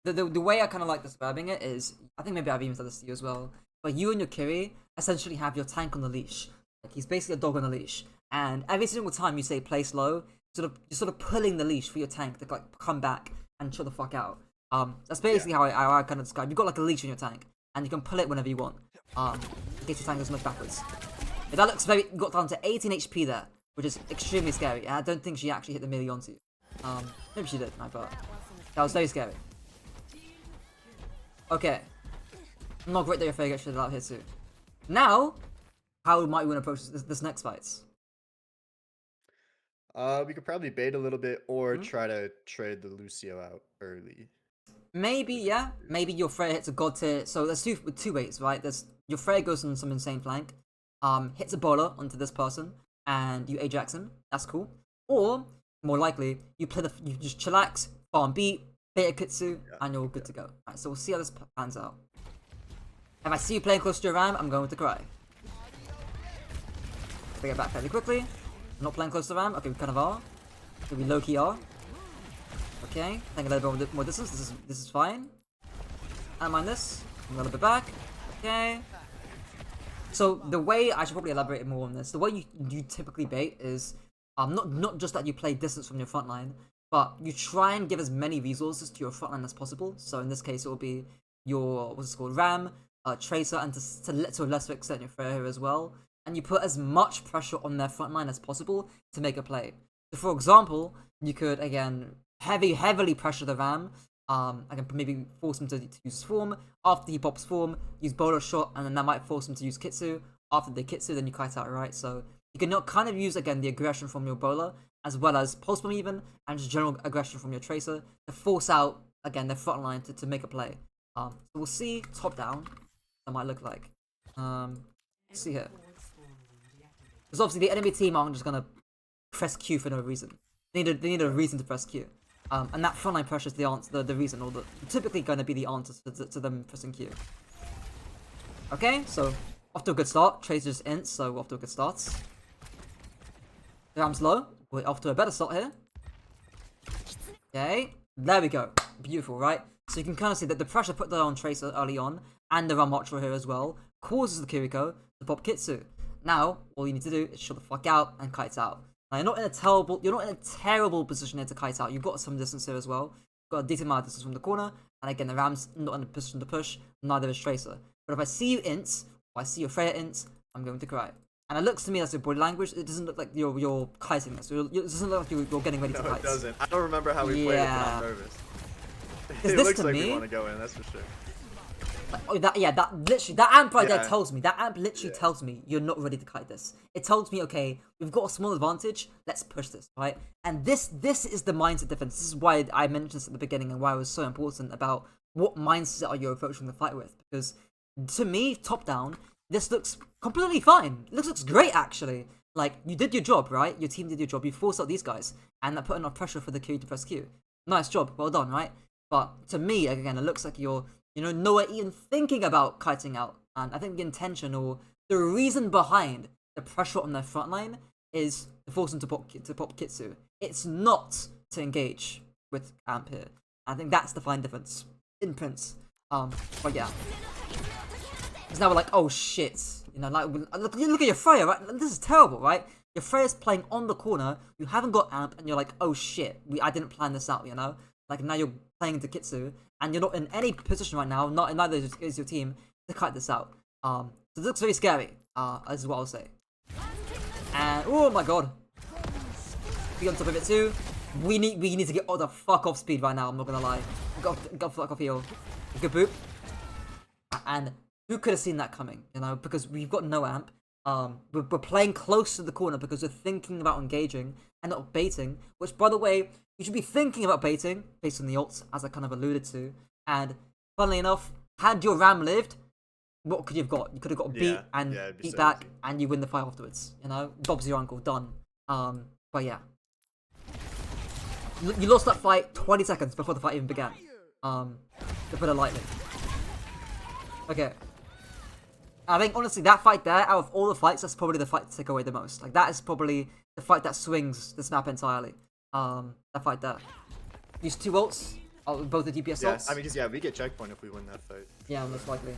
S2: The way I kind of like describing it is, I think maybe I've even said this to you as well, but you and your Kiri essentially have your tank on the leash. Like he's basically a dog on a leash, and every single time you say play slow, you're sort of pulling the leash for your tank to like come back and chill the fuck out. That's basically how I kind of describe. You've got like a leash in your tank, and you can pull it whenever you want. In case your tank doesn't look backwards. But that looks very. Got down to 18 HP there, which is extremely scary. And I don't think she actually hit the melee onto you. Maybe she did, but that was very scary. Okay. Not great that your Faye gets shit out here too. Now, how might we want to approach this next fight?
S1: We could probably bait a little bit or try to trade the Lucio out early.
S2: Maybe, yeah. Maybe your Freya hits a god tier. So there's two ways, right? There's your Freya goes on some insane flank, hits a bowler onto this person, and you Ajax him. That's cool. Or more likely, you just chillax, farm beat, bait a Kitsu, and you're good to go. Alright, so we'll see how this pans out. If I see you playing close to your Ram, I'm going to cry. Let's get back fairly quickly. Not playing close to Ram. Okay, we kind of are. So we low key are. Okay, take a little bit more distance. This is fine. I don't mind this. I'm a little bit back. Okay. So the way I should probably elaborate more on this. The way you typically bait is not just that you play distance from your front line, but you try and give as many resources to your frontline as possible. So in this case, it will be your, what's it called, Ram, Tracer, and to a lesser extent your Freya as well. And you put as much pressure on their frontline as possible to make a play. So for example, you could, again, heavily pressure the Ram. I can maybe force him to use his form. After he pops form, use Bowler Shot, and then that might force him to use Kitsu. After the Kitsu, then you kite out, right? So you can kind of use, again, the aggression from your Bowler, as well as Pulse Bomb even, and just general aggression from your Tracer to force out, again, their front line to make a play. So we'll see top down what that might look like. Let's see here. Because obviously the enemy team aren't just gonna press Q for no reason. They need a reason to press Q. And that frontline pressure is the answer, the reason, or typically going to be the answer to them pressing Q. Okay, so off to a good start. Tracer's int, so off to a good start. Ram's low. We're off to a better start here. Okay, there we go. Beautiful, right? So you can kind of see that the pressure put there on Tracer early on, and the Ram Ultra here as well, causes the Kiriko to pop Kitsu. Now, all you need to do is shut the fuck out and kite out. Now you're not in a terrible position here to kite out. You've got some distance here as well. You've got a decent amount of distance from the corner, and again the Ram's not in a position to push, neither is Tracer. But if I see you ints, or I see your Freya ints, I'm going to cry. And it looks to me as your body language, it doesn't look like you're kiting this. It doesn't look like you're getting ready to kite.
S1: No, it doesn't. I don't remember how we played it, but I'm nervous. It
S2: this
S1: looks
S2: to
S1: like
S2: me,
S1: we want to go in, that's for sure.
S2: Oh, that amp right there tells me. That amp literally tells me you're not ready to kite this. It tells me, okay, we've got a small advantage. Let's push this, right? And this is the mindset difference. This is why I mentioned this at the beginning and why it was so important about what mindset are you approaching the fight with. Because to me, top down, this looks completely fine. This looks great, actually. Like, you did your job, right? Your team did your job. You forced out these guys, and that put enough pressure for the Q to press Q. Nice job, well done, right? But to me, again, it looks like you're nowhere even thinking about kiting out. And I think the intention or the reason behind the pressure on their front line is to force them to pop Kitsu. It's not to engage with Amp here. I think that's the fine difference in Prince. But yeah. Because now we're like, oh shit. Like, look at your Freya, right? This is terrible, right? Your Freya's playing on the corner, you haven't got Amp, and you're like, oh shit, I didn't plan this out, Like, now you're playing into Kitsu, and you're not in any position right now, neither is your team, to cut this out. So it looks very scary, is what I'll say. And, oh my god. We on top of it too. We need to get all the fuck off speed right now, I'm not gonna lie. Got fuck off heal. Good boop. And who could have seen that coming, because we've got no amp. We're playing close to the corner because we're thinking about engaging and not baiting, which, by the way, you should be thinking about baiting based on the ults, as I kind of alluded to. And funnily enough, had your Ram lived, what could you have got? You could have got a beat and beat back, and you win the fight afterwards. Bob's your uncle, done. But yeah, you lost that fight 20 seconds before the fight even began. To put it lightly. Okay. I think, honestly, that fight there, out of all the fights, that's probably the fight to take away the most. Like, that is probably the fight that swings this map entirely. That fight there. Use 2 ults, both the DPS ults.
S1: I mean, because, we get checkpoint if we win that fight.
S2: Yeah, most likely.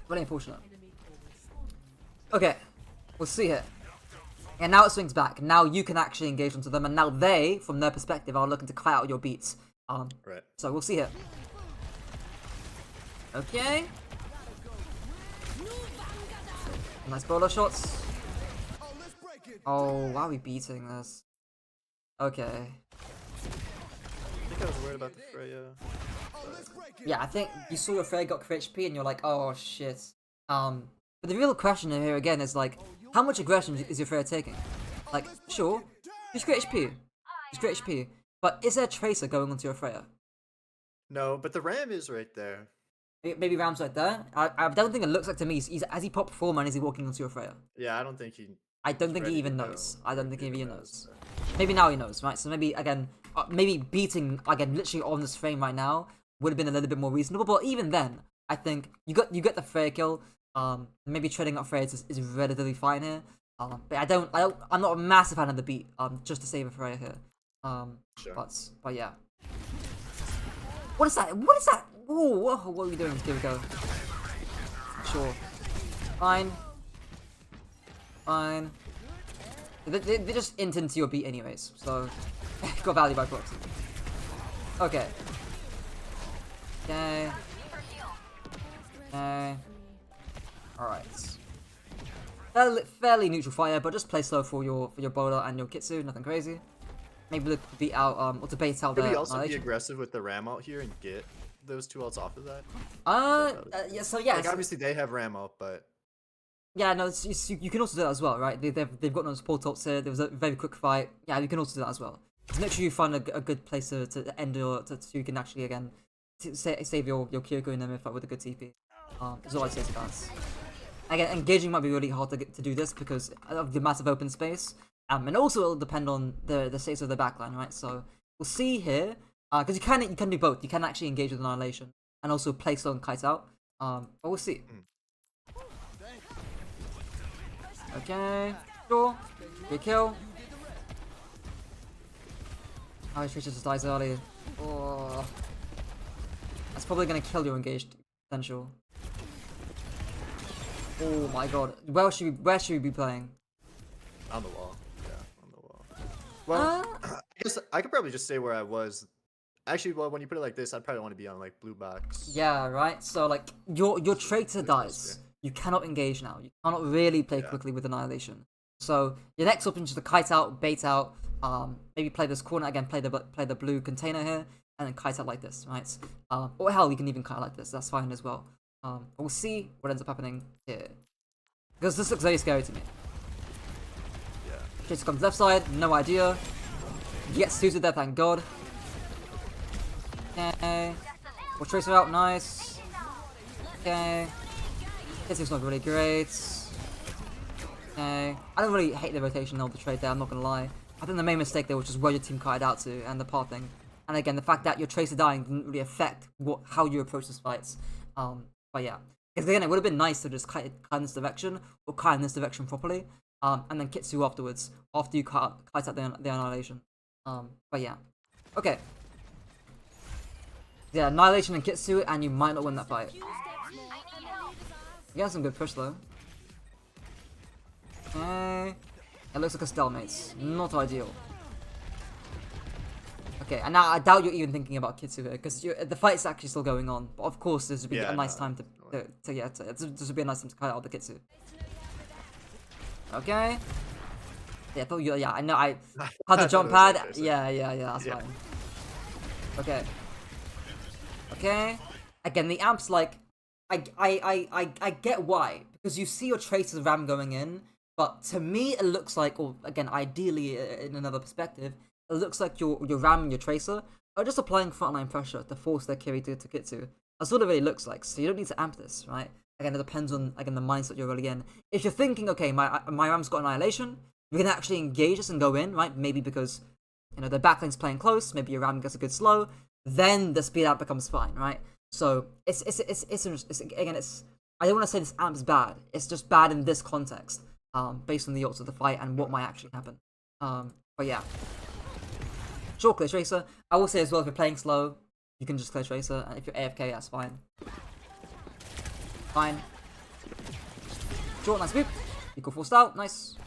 S2: Really unfortunate. Okay, we'll see here. And now it swings back. Now you can actually engage onto them, and now they, from their perspective, are looking to cut out your beats.
S1: Right.
S2: So we'll see here. Okay. Nice bowler shots. Oh, why are we beating this? Okay.
S1: I think I was worried about the Freya.
S2: Yeah, I think you saw your Freya got crit HP and you're like, oh shit. But the real question here again is like, how much aggression is your Freya taking? Like, sure, she's crit HP. She's crit HP. But is there a Tracer going onto your Freya?
S1: No, but the Ram is right there.
S2: Maybe Ram's right there. I don't think it looks like to me. Has he popped form and is he walking onto your Freya?
S1: Yeah, I don't think he.
S2: I don't think he even knows. I don't think he even knows. Maybe now he knows, right? So maybe again, maybe beating again, literally on this frame right now would have been a little bit more reasonable. But even then, I think you get the Freya kill. Maybe trading up Freya is relatively fine here. But I'm not a massive fan of the beat. Just to save a Freya here.
S1: Sure.
S2: But yeah. What is that? What is that? Whoa, what are we doing? Here we go. Sure. Fine. They just int into your beat anyways, so got value by proxy. Okay. Okay. Okay. Alright. Fairly neutral fire, but just play slow for your bowler and your Kitsu, nothing crazy. Maybe look to beat out or to bait out
S1: Could
S2: the
S1: we also be
S2: Annihilation.
S1: aggressive with the Ram out here and get those 2 ults off of that?
S2: Yeah, so yeah.
S1: Like, obviously they have Ram out, but
S2: Yeah, no, you can also do that as well, right? They've got no support ults here. There was a very quick fight. Yeah, you can also do that as well. Just make sure you find a good place to end your so you can actually again save your Kyoko in the midfight with a good TP. Is all I'd say to that. Again, engaging might be really hard to do this because of the massive open space. And also it'll depend on the status of the backline, right? So we'll see here, because you can do both. You can actually engage with Annihilation and also play slow and kite out. But we'll see. Okay, sure. Good kill. Oh, Tricia just dies early. Oh, that's probably gonna kill your engaged potential. Oh my god, where should we be playing?
S1: on the wall. Yeah, on the wall. Well, I guess I could probably just say where I was. Actually, well, when you put it like this, I'd probably want to be on like blue box.
S2: Yeah, right. So like your traitor dies. You cannot engage now. You cannot really play quickly with Annihilation. So your next option is to kite out, bait out. Maybe play this corner again. Play the blue container here, and then kite out like this, right? Or hell, you can even kite like this. That's fine as well. But we'll see what ends up happening here, because this looks very scary to me.
S1: Yeah.
S2: Tracer comes left side. No idea. He gets suited there. Thank God. Okay. We'll Tracer out. Nice. Okay. This is not really great. Okay. I don't really hate the rotation of the trade there, I'm not gonna lie. I think the main mistake there was just where your team kited out to and the pathing. And again, the fact that your Tracer dying didn't really affect how you approach this fights. But yeah. Because again, it would have been nice to just kite in this direction, or kite in this direction properly, and then Kitsu afterwards, after you kite out the Annihilation. But yeah. Okay. Yeah, Annihilation and Kitsu, and you might not win that fight. You got some good push though. Okay. It looks like a stalemate. Not ideal. Okay, and now I doubt you're even thinking about Kitsu here, because the fight's actually still going on. But of course, this would be a nice time this would be a nice time to cut out the Kitsu. Okay. Yeah, I thought you. Yeah, I know. I had the jump pad. Yeah. That's fine. Okay. Okay. Again, the amp's like. I get why, because you see your Tracer's Ram going in, but to me it looks like, or again, ideally in another perspective, it looks like your Ram and your Tracer are just applying frontline pressure to force their carry to Kitsu. That's what it really looks like, so you don't need to amp this, right? Again, it depends on, again, the mindset you're really in. If you're thinking, okay, my Ram's got Annihilation, you can actually engage this and go in, right? Maybe because, you know, the backlane's playing close, maybe your Ram gets a good slow, then the speed out becomes fine, right? So it's again, I don't want to say this amp's bad. It's just bad in this context, based on the odds of the fight and what might actually happen. But yeah, sure, clear Tracer. I will say as well, if you're playing slow, you can just clear Tracer, and if you're AFK, that's fine. Fine. Short, nice swoop. Equal forced out, nice.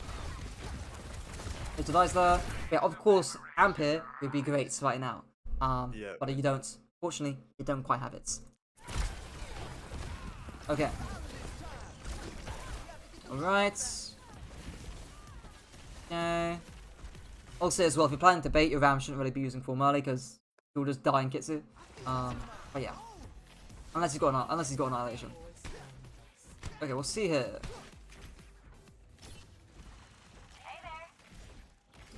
S2: Tracer dies there. Yeah, of course, amp here would be great right now. But you don't. Fortunately, you don't quite have it. Okay. Alright. Okay. Also, as well, if you're planning to bait, your Ram shouldn't really be using full melee because you'll just die in Kitsu. But yeah. Unless he's got Annihilation. Okay, we'll see here.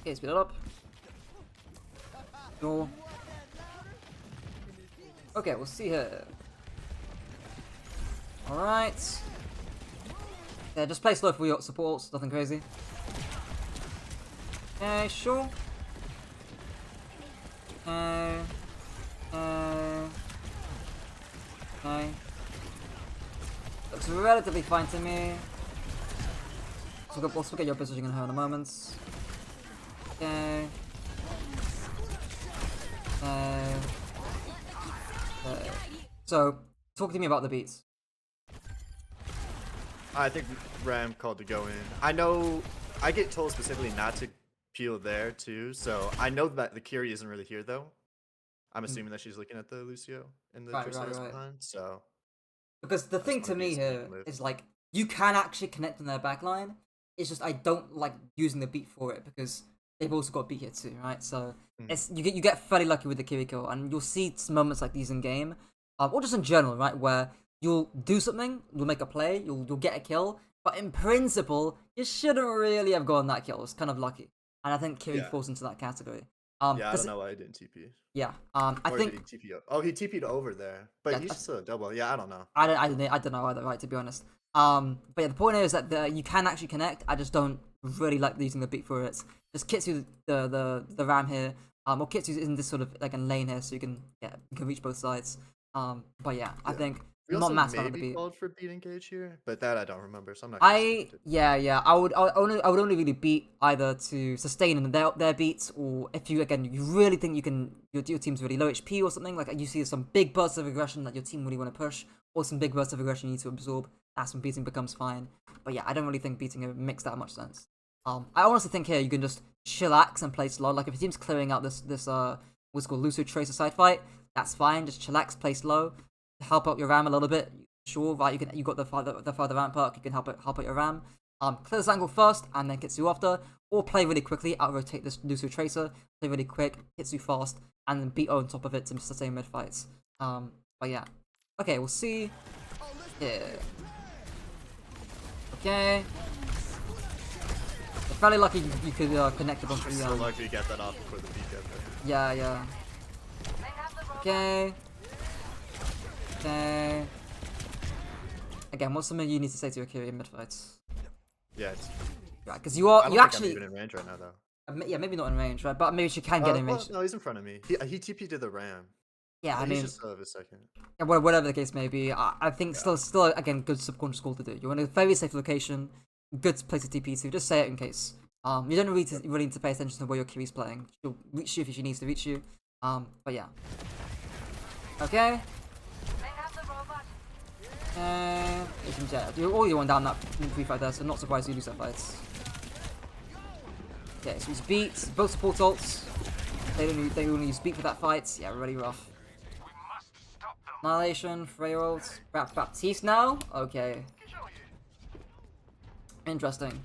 S2: Okay, speed it up. Sure. Okay, we'll see here. Alright. Yeah, just play slow for your supports, nothing crazy. Okay, sure. Okay. Looks relatively fine to me. So we'll get your positioning in her in a moment. Okay. So, talk to me about the beats.
S1: I think Ram called to go in. I know I get told specifically not to peel there too, so I know that the Kiri isn't really here though. I'm assuming that she's looking at the Lucio and the Tracer that's behind, so.
S2: Because the thing to me here is like you can actually connect on their backline. It's just I don't like using the beat for it because they've also got beat here too, right? So it's you get fairly lucky with the Kiri kill, and you'll see moments like these in game, or just in general, right, where you'll do something, you'll make a play, you'll get a kill, but in principle you shouldn't really have gotten that kill. It's kind of lucky, and I think Kiri falls into that category.
S1: Yeah, I don't know why he didn't TP.
S2: Yeah, I think.
S1: Did he TP Oh, he TP'd over there, but he's still a double. Yeah, I don't know.
S2: I don't know either, right? To be honest. But yeah, the point is that you can actually connect. I just don't really like using the beat for it. Just Kitsu the ram here, or Kitsu's in this sort of like a lane here, so you can reach both sides. But yeah, I think.
S1: We
S2: Not
S1: also
S2: mass
S1: maybe called for beat engage here, but that I don't remember, so I'm not.
S2: I would only really beat either to sustain their beats, or if you really think your team's really low HP or something, like you see some big bursts of aggression that your team really want to push, or some big bursts of aggression you need to absorb. That's when beating becomes fine. But yeah, I don't really think beating it makes that much sense. I honestly think here you can just chillax and play slow. Like if your team's clearing out this what's called Lucio Tracer side fight, that's fine. Just chillax, play slow. Help out your ram a little bit, sure, right? You got the further ramp perk. You can help out your ram. Clear this angle first, and then Kitsu after, or play really quickly, out rotate this Lucio Tracer, play really quick, Kitsu fast, and then beat O on top of it to sustain mid fights. But yeah, okay, we'll see. Yeah. Okay. You're fairly lucky you could connect a bunch of.
S1: So lucky you get that off before the beat got there.
S2: Yeah. Okay. Okay. Again, what's something you need to say to your Kiri in mid fights?
S1: Yeah.
S2: Right, because you actually.
S1: I'm even in range right now though.
S2: Yeah, maybe not in range, right? But maybe she can get in range.
S1: No, he's in front of me. He TP to the ram.
S2: Yeah, I mean.
S1: He's just still have a second.
S2: Yeah, whatever the case may be, I think still again good subconscious call to do. You're in a very safe location, good place to TP to. Just say it in case. You don't really need to pay attention to where your Kiri's playing. She'll reach you if she needs to reach you. But yeah. Okay. You're all one down that free fight there, so not surprised you lose that fight. Okay, so he's beat both support ults. They only use beat for that fight. Yeah, really rough. Annihilation, Freya ults, Baptiste now. Okay. Interesting.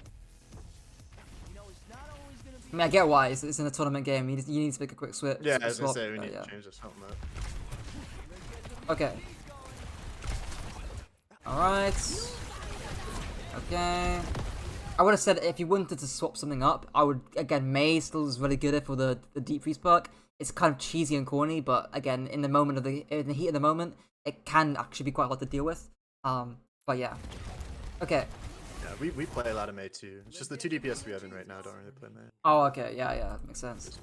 S2: I mean, I get why it's in a tournament game. You need to make a quick switch.
S1: Yeah, I was gonna say we need to change this something up.
S2: Okay. Alright. Okay. I would have said if you wanted to swap something up, I would, again, Mei still is really good for the deep freeze perk. It's kind of cheesy and corny, but again, in the heat of the moment, it can actually be quite hard to deal with. But yeah. Okay.
S1: Yeah, we play a lot of Mei too. It's just the 2 DPS we have in right now don't really play Mei.
S2: Oh, okay. Yeah, makes sense.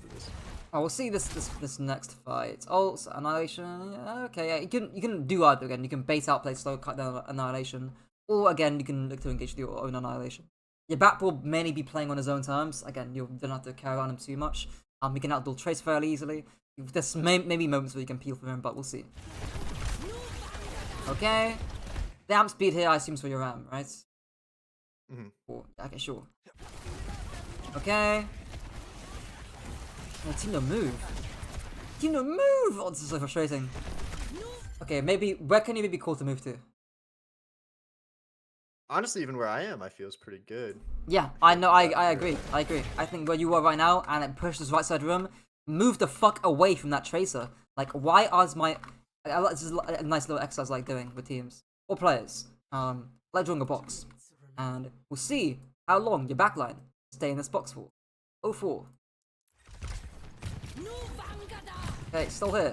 S2: Oh, we'll see this next fight. Ults, Annihilation. Yeah, okay, yeah. You can do either again. You can bait out, play slow, cut down Annihilation, or again you can look to engage with your own Annihilation. Your back will mainly be playing on his own terms. Again, you don't have to carry around him too much. You can outduel Trace fairly easily. There's maybe moments where you can peel for him, but we'll see. Okay. The amp speed here, I assume, is for your ram, right? Okay, sure. Okay. Oh, team no move. Team no move! Oh, this is so frustrating. Okay, maybe where can you maybe call to move to?
S1: Honestly, even where I am, I feel is pretty good.
S2: Yeah, I know. I agree. I think where you are right now, and it pushes right side room, move the fuck away from that Tracer. Like, why is my? This is a nice little exercise I like doing with teams or players. Like drawing a box, and we'll see how long your backline stay in this box for. 04. Okay, still here.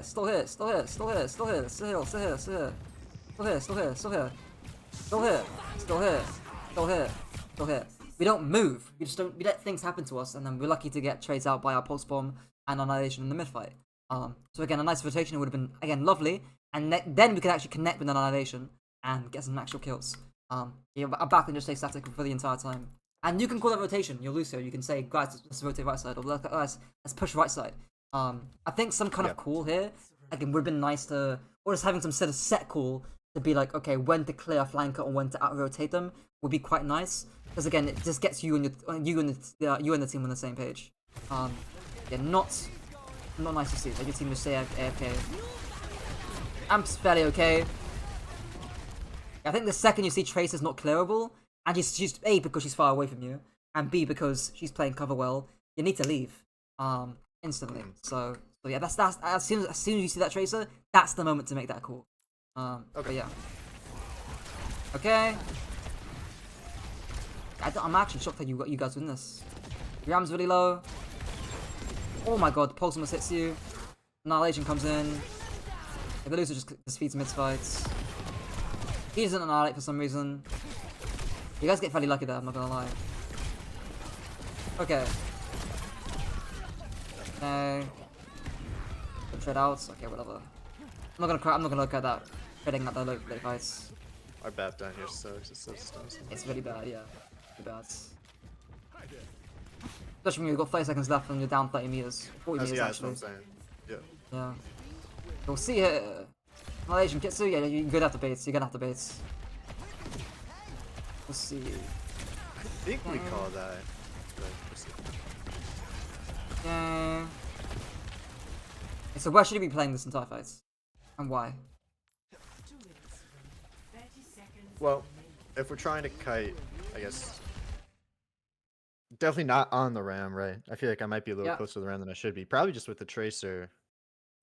S2: We don't move. We let things happen to us, and then we're lucky to get trades out by our pulse bomb and Annihilation in the mid fight. So again, a nice rotation would have been again lovely, and then we could actually connect with Annihilation and get some actual kills. Yeah, our backline just stay static for the entire time. And you can call that rotation. You're Lucio. You can say, guys, let's rotate right side, or guys, let's push right side. I think some kind of call here, again, would have been nice to, or just having some sort of set call to be like, okay, when to clear a flanker or when to out-rotate them would be quite nice. Because again, it just gets you and you and the team on the same page. Yeah, not nice to see. Like your team just stay AFK. Amp's fairly okay. I think the second you see Tracer's not clearable, and she's A, because she's far away from you, and B, because she's playing cover well, you need to leave instantly. So yeah, that's as soon as you see that Tracer, that's the moment to make that call. Okay. But yeah. Okay. I'm actually shocked that you guys win this. Ram's really low. Oh my god, Pulse almost hits you. Annihilation comes in. The Lucio just defeats Midfight. He doesn't annihilate for some reason. You guys get fairly lucky there, I'm not gonna lie. Okay. Okay. Trade out. Okay, whatever. I'm not gonna look at that. Trading at the late fights.
S1: Our BAP down here sucks. It's so stunts.
S2: It's really bad, yeah. Really bad. Especially when you've got 30 seconds left and you're down 30 meters. 40 meters,
S1: yeah,
S2: actually.
S1: that's what I'm saying. Yeah.
S2: Yeah. We'll see here. Malaysian Kitsu, yeah, you're gonna have to bait. You're gonna have to bait. We'll see.
S1: I think we call that.
S2: Okay. So where should he be playing this entire fight? And why?
S1: Well, if we're trying to kite, I guess. Definitely not on the Ram, right? I feel like I might be a little closer to the Ram than I should be. Probably just with the Tracer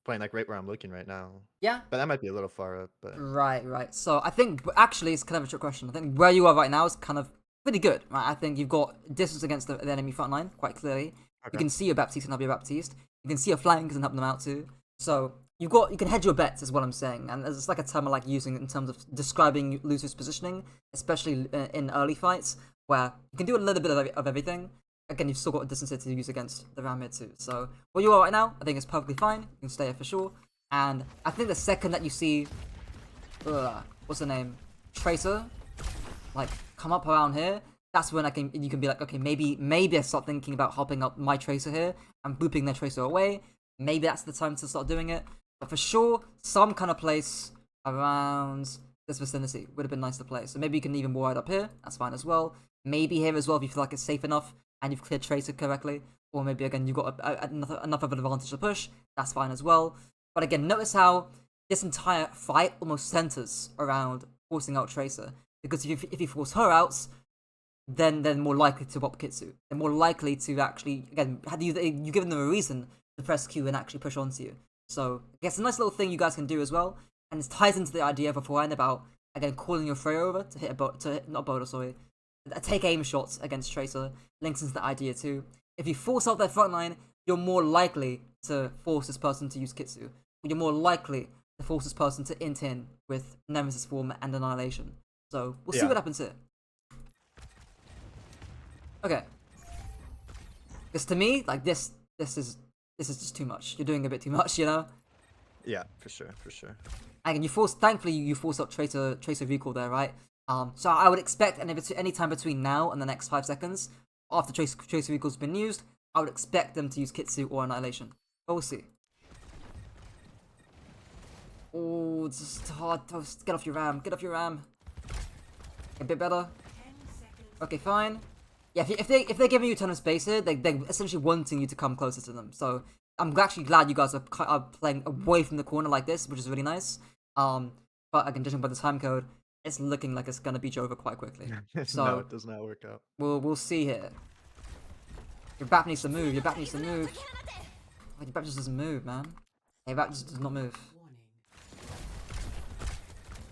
S1: playing like right where I'm looking right now.
S2: Yeah.
S1: But that might be a little far up. But
S2: Right. So I think actually it's kind of a trick question. I think where you are right now is kind of pretty good. Right? I think you've got distance against the enemy front line quite clearly. Okay. You can see your Baptiste and help your Baptiste. You can see your flanks and help them out too. So you can hedge your bets, is what I'm saying, and it's like a term I like using in terms of describing Lucio's positioning, especially in early fights where you can do a little bit of everything. Again, you've still got a distance here to use against the Ram mid too. So where you are right now, I think it's perfectly fine. You can stay here for sure. And I think the second that you see, what's the name, Tracer, like come up around here, that's when you can be like, okay, maybe I start thinking about helping out my Tracer here and booping their Tracer away. Maybe that's the time to start doing it. But for sure, some kind of place around this vicinity would have been nice to play. So maybe you can even wide up here. That's fine as well. Maybe here as well if you feel like it's safe enough and you've cleared Tracer correctly. Or maybe again you've got enough of an advantage to push. That's fine as well. But again, notice how this entire fight almost centers around forcing out Tracer. Because if you force her out, then they're more likely to pop Kitsu. They're more likely to actually, again, you given them a reason to press Q and actually push onto you. So I guess a nice little thing you guys can do as well, and it ties into the idea beforehand about again calling your Freya over to hit a take aim shots against Tracer. Links into the idea too. If you force out their front line, you're more likely to force this person to use Kitsu. You're more likely to force this person to int in with Nemesis form and Annihilation. So we'll see what happens here. Okay. Because to me, like this is just too much. You're doing a bit too much, you know?
S1: Yeah, for sure.
S2: And thankfully you forced out Tracer recall there, right? So I would expect any time between now and the next 5 seconds, after Tracer recall's been used, I would expect them to use Kitsu or Annihilation. But we'll see. Oh, it's just hard. Just get off your Ram. Get off your Ram. A bit better. Okay, fine. Yeah, if they're giving you a ton of space here, they're essentially wanting you to come closer to them. So I'm actually glad you guys are playing away from the corner like this, which is really nice. But again, judging by the time code, it's looking like it's gonna beat you over quite quickly. So
S1: no, it does not work out.
S2: We'll see here. Your BAP needs to move. Your BAP needs to move. Oh, your BAP just doesn't move, man. Your BAP just does not move.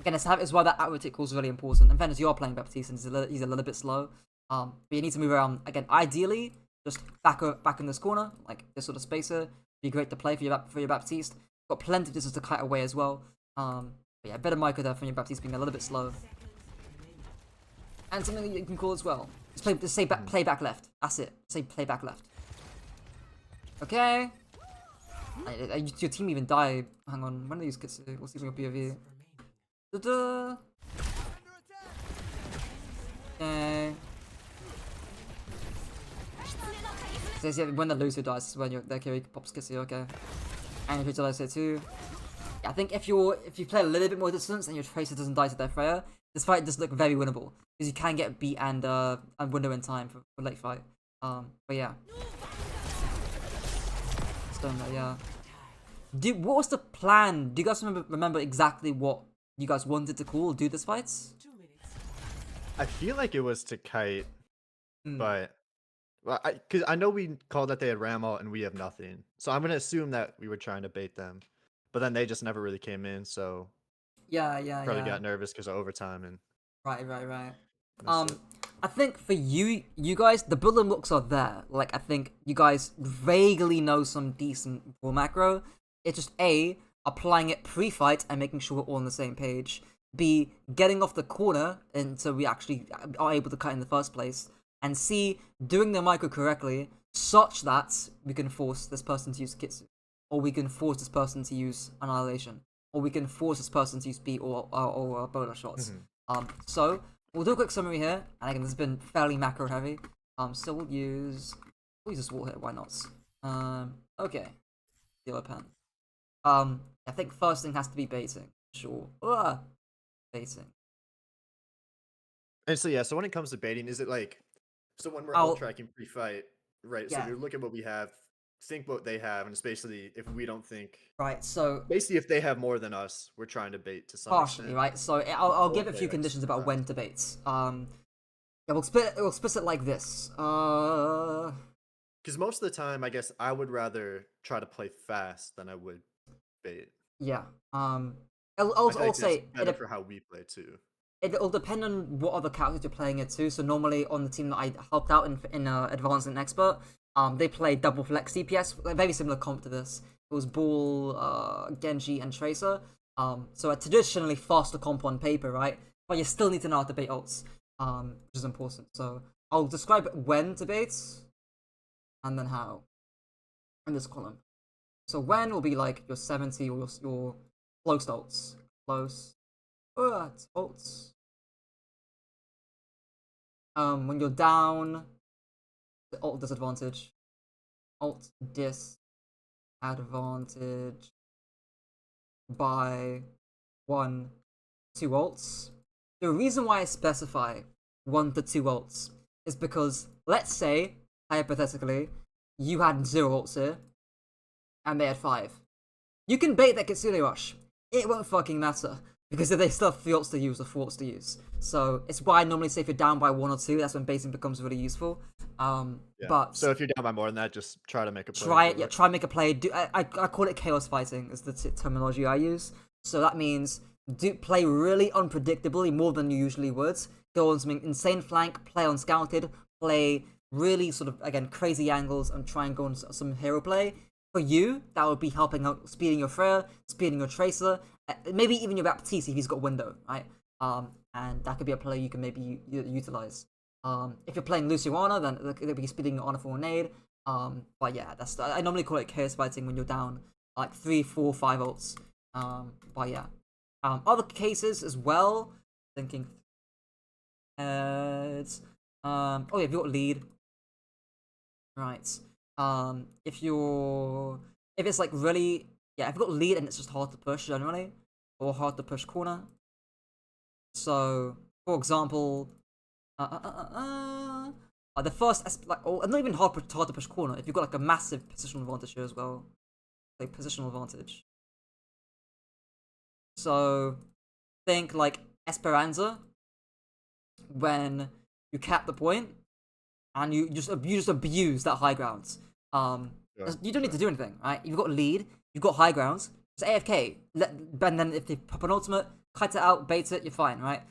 S2: Again, it's why that outward tick call is really important. In fairness, you are playing Baptiste and he's a little bit slow. But you need to move around again. Ideally, just back in this corner, like this sort of spacer. Be great to play for your Baptiste. Got plenty of distance to kite away as well. But yeah, better micro there from your Baptiste being a little bit slow. And something that you can call as well. Just say play back left. That's it. Say play back left. Okay. Your team even died. Hang on. When do these kids? We'll see from your POV. Okay. So yeah, when the Lucio dies, is when their carry pops Kissy, okay. And if you realize it too. I think if you play a little bit more distance and your Tracer doesn't die to their Freya, this fight does look very winnable because you can get beat and window in time for late fight. But yeah, Stone there, yeah. What was the plan? Do you guys remember exactly what you guys wanted to call or do this fights?
S1: I feel like it was to kite, but well, because I know we called that they had ram ult and we have nothing, so I'm gonna assume that we were trying to bait them, but then they just never really came in, so
S2: Yeah.
S1: probably got nervous because of overtime and
S2: Right.
S1: missed it.
S2: I think for you guys, the building blocks are there. Like, I think you guys vaguely know some decent ball macro. It's just A, applying it pre-fight and making sure we're all on the same page. B, getting off the corner, and so we actually are able to cut in the first place. And C, doing the micro correctly, such that we can force this person to use Kitsu. Or we can force this person to use Annihilation. Or we can force this person to use beat or bola shots. So we'll do a quick summary here, and again, this has been fairly macro heavy. So we'll use this wall hit. Why not? Okay, yellow pen. I think first thing has to be baiting. Sure. Baiting.
S1: And so yeah, so when it comes to baiting, is it like, so when we're all tracking pre-fight, right?
S2: Yeah.
S1: So we look at what we have, think what they have, and it's basically if we don't think.
S2: Right. So
S1: basically, if they have more than us, we're trying to bait to some
S2: partially,
S1: extent.
S2: right? So I'll give a few conditions about when to bait. Yeah, we'll split it like this.
S1: Because most of the time, I guess I would rather try to play fast than I would bait.
S2: Yeah. I'll say
S1: better for how we play too.
S2: It'll depend on what other characters you're playing it to. So normally on the team that I helped out in Advanced and Expert, they play double flex DPS, a very similar comp to this. It was Bull, Genji, and Tracer. So a traditionally faster comp on paper, right? But you still need to know how to bait ults, which is important. So I'll describe when to bait, and then how in this column. So when will be like your 70 or your close ults. Close ults. When you're down, the alt disadvantage. Alt disadvantage by 1, 2 ults. The reason why I specify 1 to 2 ults is because, let's say, hypothetically, you had 0 ults here, and they had 5. You can bait that Kitsune Rush. It won't fucking matter, because they still have 3 ults to use or 4 ults to use. So it's why I normally say if you're down by 1 or 2, that's when baiting becomes really useful.
S1: Yeah.
S2: But
S1: so if you're down by more than that, just try to make a play.
S2: Try and make a play. I call it chaos fighting is the terminology I use. So that means play really unpredictably, more than you usually would. Go on some insane flank, play unscouted, play really sort of, again, crazy angles, and try and go on some hero play. For you, that would be helping out, speeding your Freya, speeding your Tracer, maybe even your Baptiste if he's got window, right? And that could be a play you can maybe utilize. If you're playing Lucio Ana, then they'll be speeding your Ana for a nade. But yeah, I normally call it chaos fighting when you're down like 3, 4, 5 ults. But yeah. Other cases as well. Thinking. Oh yeah, if you've got lead. Right. If it's like really, yeah, if you've got lead and it's just hard to push generally, or hard to push corner. So, for example, the first, like, or not even hard to push corner. If you've got like a massive positional advantage here as well, like positional advantage. So, think like Esperanza, when you cap the point, and you just abuse that high ground. You don't need to do anything, right? You've got lead, you've got high grounds. Just AFK, and then if they pop an ultimate, cut it out, bait it, you're fine, right?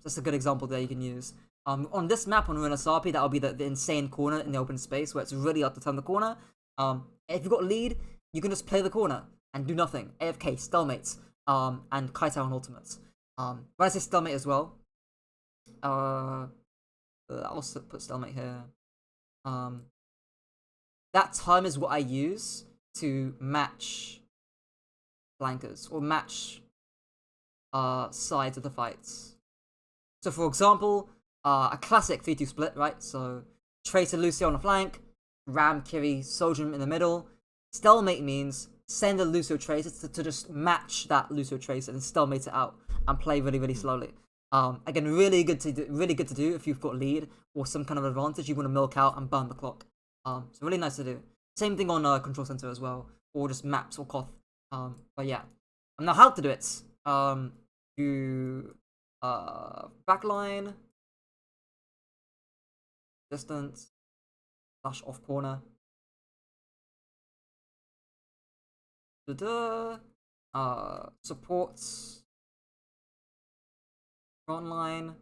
S2: That's a good example there you can use. On this map on Runasapi, that'll be the insane corner in the open space where it's really hard to turn the corner. If you've got lead, you can just play the corner and do nothing. AFK, stalemates, and kite out on ultimates. When I say stalemate as well, I'll also put stalemate here. That term is what I use to match flankers or match sides of the fights. So for example, a classic 3-2 split, right? So Tracer Lucio on the flank, Ram, Kiri, Sojourn in the middle. Stalemate means send a Lucio tracer to just match that Lucio tracer and stalemate it out and play really, really slowly. Again, really good to do if you've got lead or some kind of advantage you want to milk out and burn the clock. So really nice to do. Same thing on control center as well, or just maps or Koth. But yeah, and now how to do it? You backline, distance, slash off corner. Supports, front line,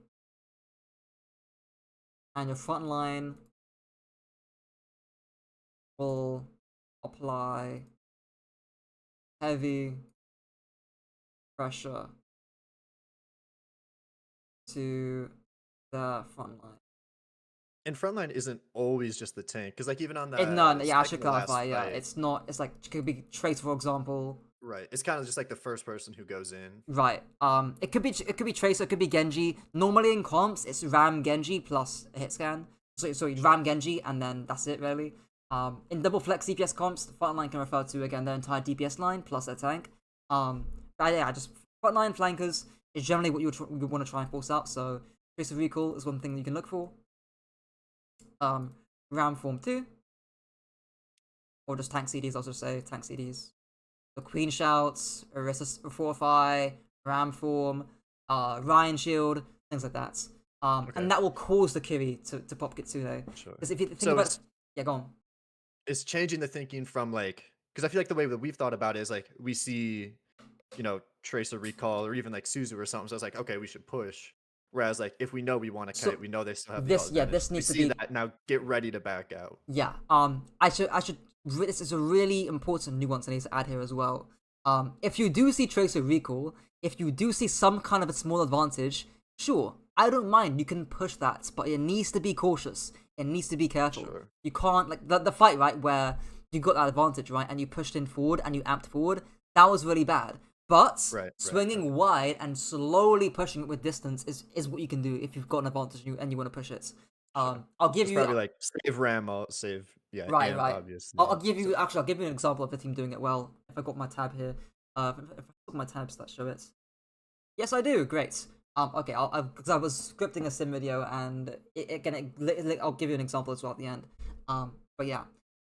S2: and your front line will apply heavy pressure to the front line.
S1: And frontline isn't always just the tank, because like even on that.
S2: Yeah, I should clarify. Yeah, it's not. It's like it could be Tracer, for example.
S1: Right. It's kind of just like the first person who goes in.
S2: Right. It could be Tracer, it could be Genji. Normally in comps, it's Ram Genji plus a hit scan. Sorry, Ram Genji, and then that's it really. In double flex DPS comps, the front line can refer to again their entire DPS line plus their tank. But yeah, just front line flankers is generally what you want to try and force out. So Tracer recall is one thing that you can look for. Ram form 2, or just tank CDs. I'll just say tank CDs. The Queen shouts, Orisa Fortify, Ram form, Ryan shield, things like that. And that will cause the Kiri to pop Kitsune.
S1: Sure.
S2: Because if you think about it, yeah, go on.
S1: It's changing the thinking from like, because I feel like the way that we've thought about it is like we see, Tracer recall or even like Suzu or something. So it's like, okay, we should push. Whereas like if we know we want to kite, we know they still have
S2: this. Yeah, this needs to be
S1: that now. Get ready to back out.
S2: Yeah. I should. This is a really important nuance I need to add here as well. If you do see Tracer recall, if you do see some kind of a small advantage, sure, I don't mind. You can push that, but it needs to be cautious. It needs to be careful. Sure. You can't like the fight right where you got that advantage right and you pushed in forward and you amped forward. That was really bad. But swinging wide and slowly pushing it with distance is what you can do if you've got an advantage and you want to push it. I'll give you
S1: probably like save Ram, I'll save
S2: right.
S1: Obviously.
S2: I'll give you an example of the team doing it well. If I got my tab here, if I got my tabs that show it. Yes, I do. Great. Okay. Because I was scripting a sim video and I'll give you an example as well at the end. But yeah.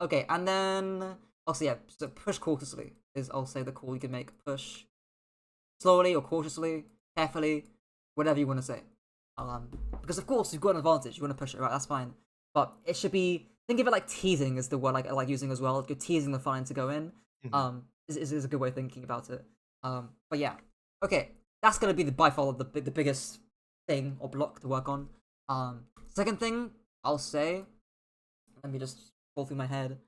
S2: Okay, and then so push cautiously is I'll say the call you can make. Push slowly or cautiously, carefully, whatever you want to say. Because of course you've got an advantage, you want to push it, right? That's fine. But it should be, think of it like teasing is the word I like using as well. If you're teasing the fine to go in, is a good way of thinking about it. But yeah, okay, that's gonna be by far the biggest thing or block to work on. Second thing I'll say, let me just scroll through my head.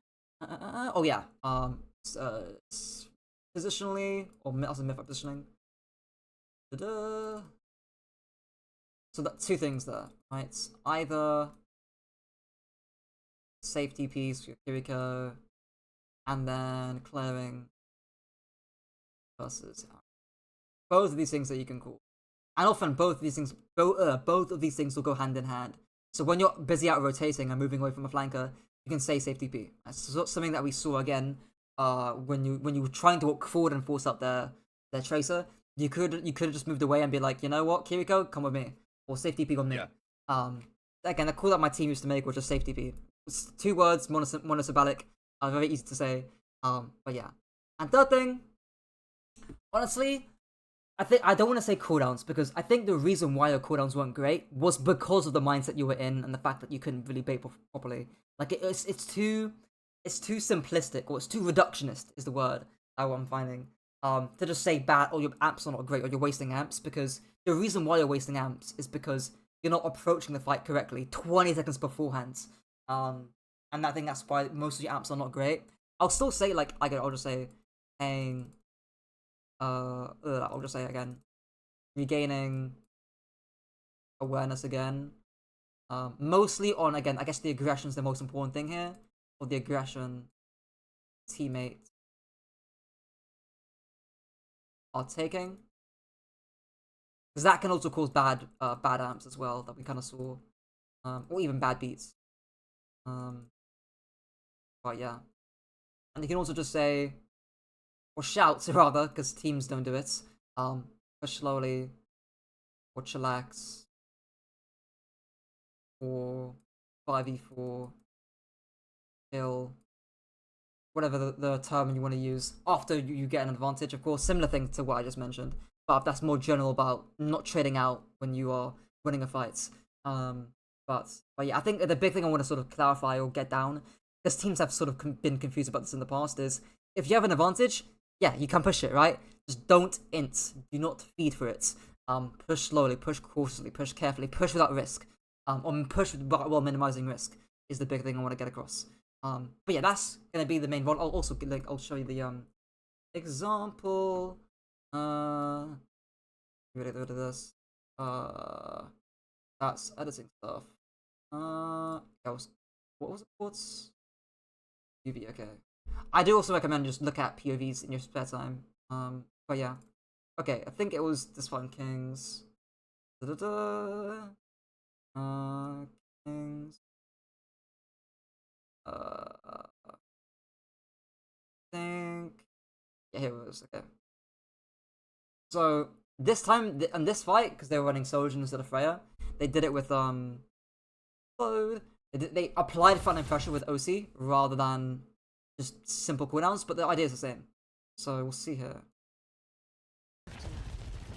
S2: Positionally, or also Midfight positioning. So that two things there, right? Either safety piece for Kiriko, and then clearing versus both of these things that you can call, and often both of these things will go hand in hand. So when you're busy out rotating and moving away from a flanker, you can say safety P. That's something that we saw again. When you were trying to walk forward and force up their tracer, you could have just moved away and be like, you know what, Kiriko, come with me, or safety P on me. Yeah. Again, the call that my team used to make was just safety P. It's 2 words, monosyllabic, very easy to say. But yeah. And third thing, honestly, I don't want to say cooldowns because I think the reason why your cooldowns weren't great was because of the mindset you were in and the fact that you couldn't really bait properly. Like it's too simplistic, or it's too reductionist is the word I'm finding. To just say bad or your amps are not great or you're wasting amps, because the reason why you're wasting amps is because you're not approaching the fight correctly 20 seconds beforehand. And I think that's why most of your amps are not great. I'll still say I'll just say I'll just say again, regaining awareness again. Mostly on, again, I guess the aggression's the most important thing here. Or the aggression teammates are taking. Because that can also cause bad amps as well, that we kind of saw. Or even bad beats. But yeah. And you can also just say or shouts rather, because teams don't do it. Push slowly, or chillax, or 5v4, kill, whatever the term you want to use, after you get an advantage, of course, similar thing to what I just mentioned, but that's more general about not trading out when you are winning a fight. But yeah, I think the big thing I want to sort of clarify or get down, because teams have sort of been confused about this in the past, is if you have an advantage, yeah, you can push it, right? Just don't int, do not feed for it. Push slowly, push cautiously, push carefully, push without risk. Or push while minimizing risk is the big thing I want to get across. But yeah, that's gonna be the main one. I'll also I'll show you the example. Get rid of this. That's editing stuff. What was it called? UV. Okay. I do also recommend just look at POVs in your spare time. But yeah. Okay, I think it was this one, Kings. Kings. I think. Yeah, here it was. Okay. So this time in this fight, because they were running Sojourn instead of Freya, they did it with They applied frontline pressure with OC rather than just simple cooldowns, but the idea is the same. So we'll see here.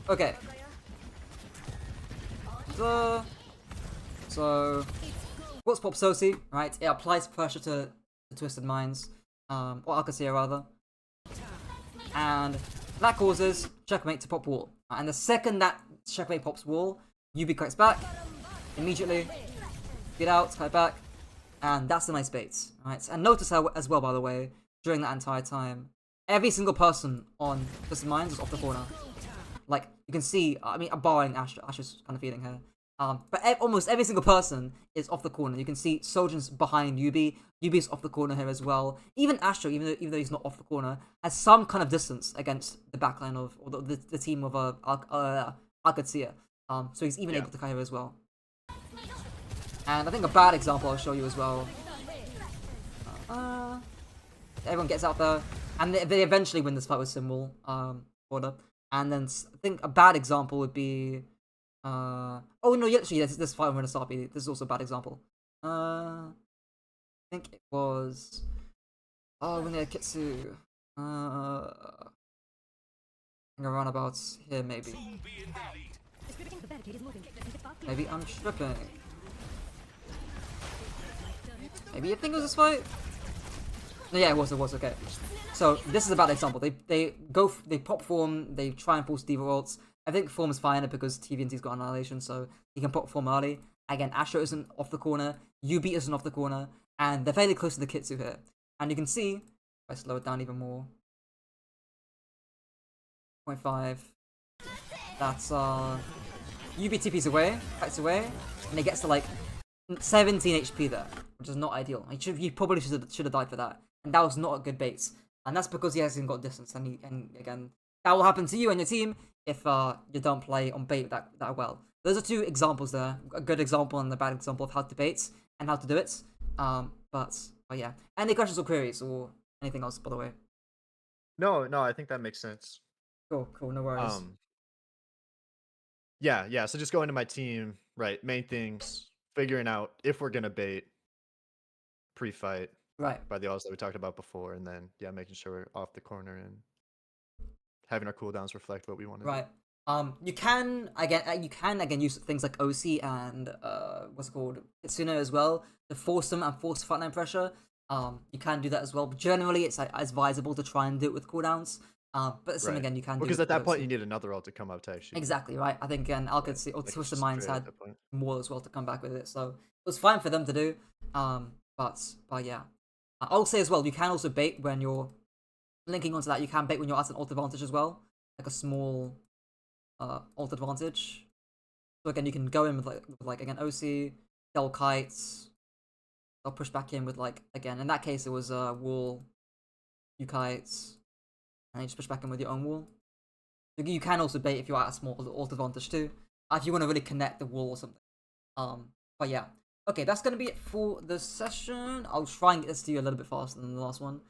S2: Okay. So what's Pop Soci, right? It applies pressure to Twisted Minds, or Alcacia rather, and that causes checkmate to pop wall. And the second that checkmate pops wall, UB kites back immediately. Get out, kite back, and that's a nice bait, right? And notice how as well, by the way, during that entire time, every single person on Twisted Minds is off the corner. Like you can see, I mean, barring Ash is kind of feeding her. But almost every single person is off the corner. You can see Sojourn's behind Yubi. Yubi's off the corner here as well. Even Astro, even though he's not off the corner, has some kind of distance against the backline of or the team of Alcacia. So he's even able to kite her as well. And I think a bad example I'll show you as well. Everyone gets out there, and they eventually win this fight with Symbol order. And then I think a bad example would be. Oh no, actually, this fight I'm gonna start. This is also a bad example. I think it was. Oh, when they had Kitsu. I think around about here, maybe. Maybe I'm tripping. Maybe I think it was this fight. No, yeah, it was okay. So this is a bad example. They pop form. They try and force Diva ults. I think form is fine because TVNT's got Annihilation, so he can pop form early. Again, Astro isn't off the corner, UB isn't off the corner, and they're fairly close to the Kitsu here. And you can see, if I slow it down even more, 0.5, that's UB TP's away, fights away, and he gets to like 17 HP there, which is not ideal. He probably should have died for that, and that was not a good bait. And that's because he hasn't got distance, and again, that will happen to you and your team if you don't play on bait that well. Those are two examples there, a good example and a bad example of how to bait and how to do it. But yeah, any questions or queries or anything else, by the way?
S1: No, I think that makes sense.
S2: Cool, no worries.
S1: Yeah. So just going to my team, right? Main things, figuring out if we're gonna bait pre-fight,
S2: right?
S1: By the odds that we talked about before, and then making sure we're off the corner and having our cooldowns reflect what we want to do.
S2: Right. You can again use things like OC and what's it called, Kitsune as well to force them and force frontline pressure. You can do that as well, but generally it's advisable to try and do it with cooldowns. But same again, you can do
S1: because at that point you need another ult to come up to actually.
S2: Exactly right. I think again, Alcacia or Twisted Minds had more as well to come back with it, so it was fine for them to do. But yeah, I'll say as well, you can also bait when you're linking onto that. You can bait when you're at an ult advantage as well, like a small ult advantage. So again, you can go in with like again OC, they'll kites, they'll push back in with like again. In that case, it was wall, you kites, and you just push back in with your own wall. So you can also bait if you're at a small ult advantage too, if you want to really connect the wall or something. But yeah, okay, that's gonna be it for the session. I'll try and get this to you a little bit faster than the last one.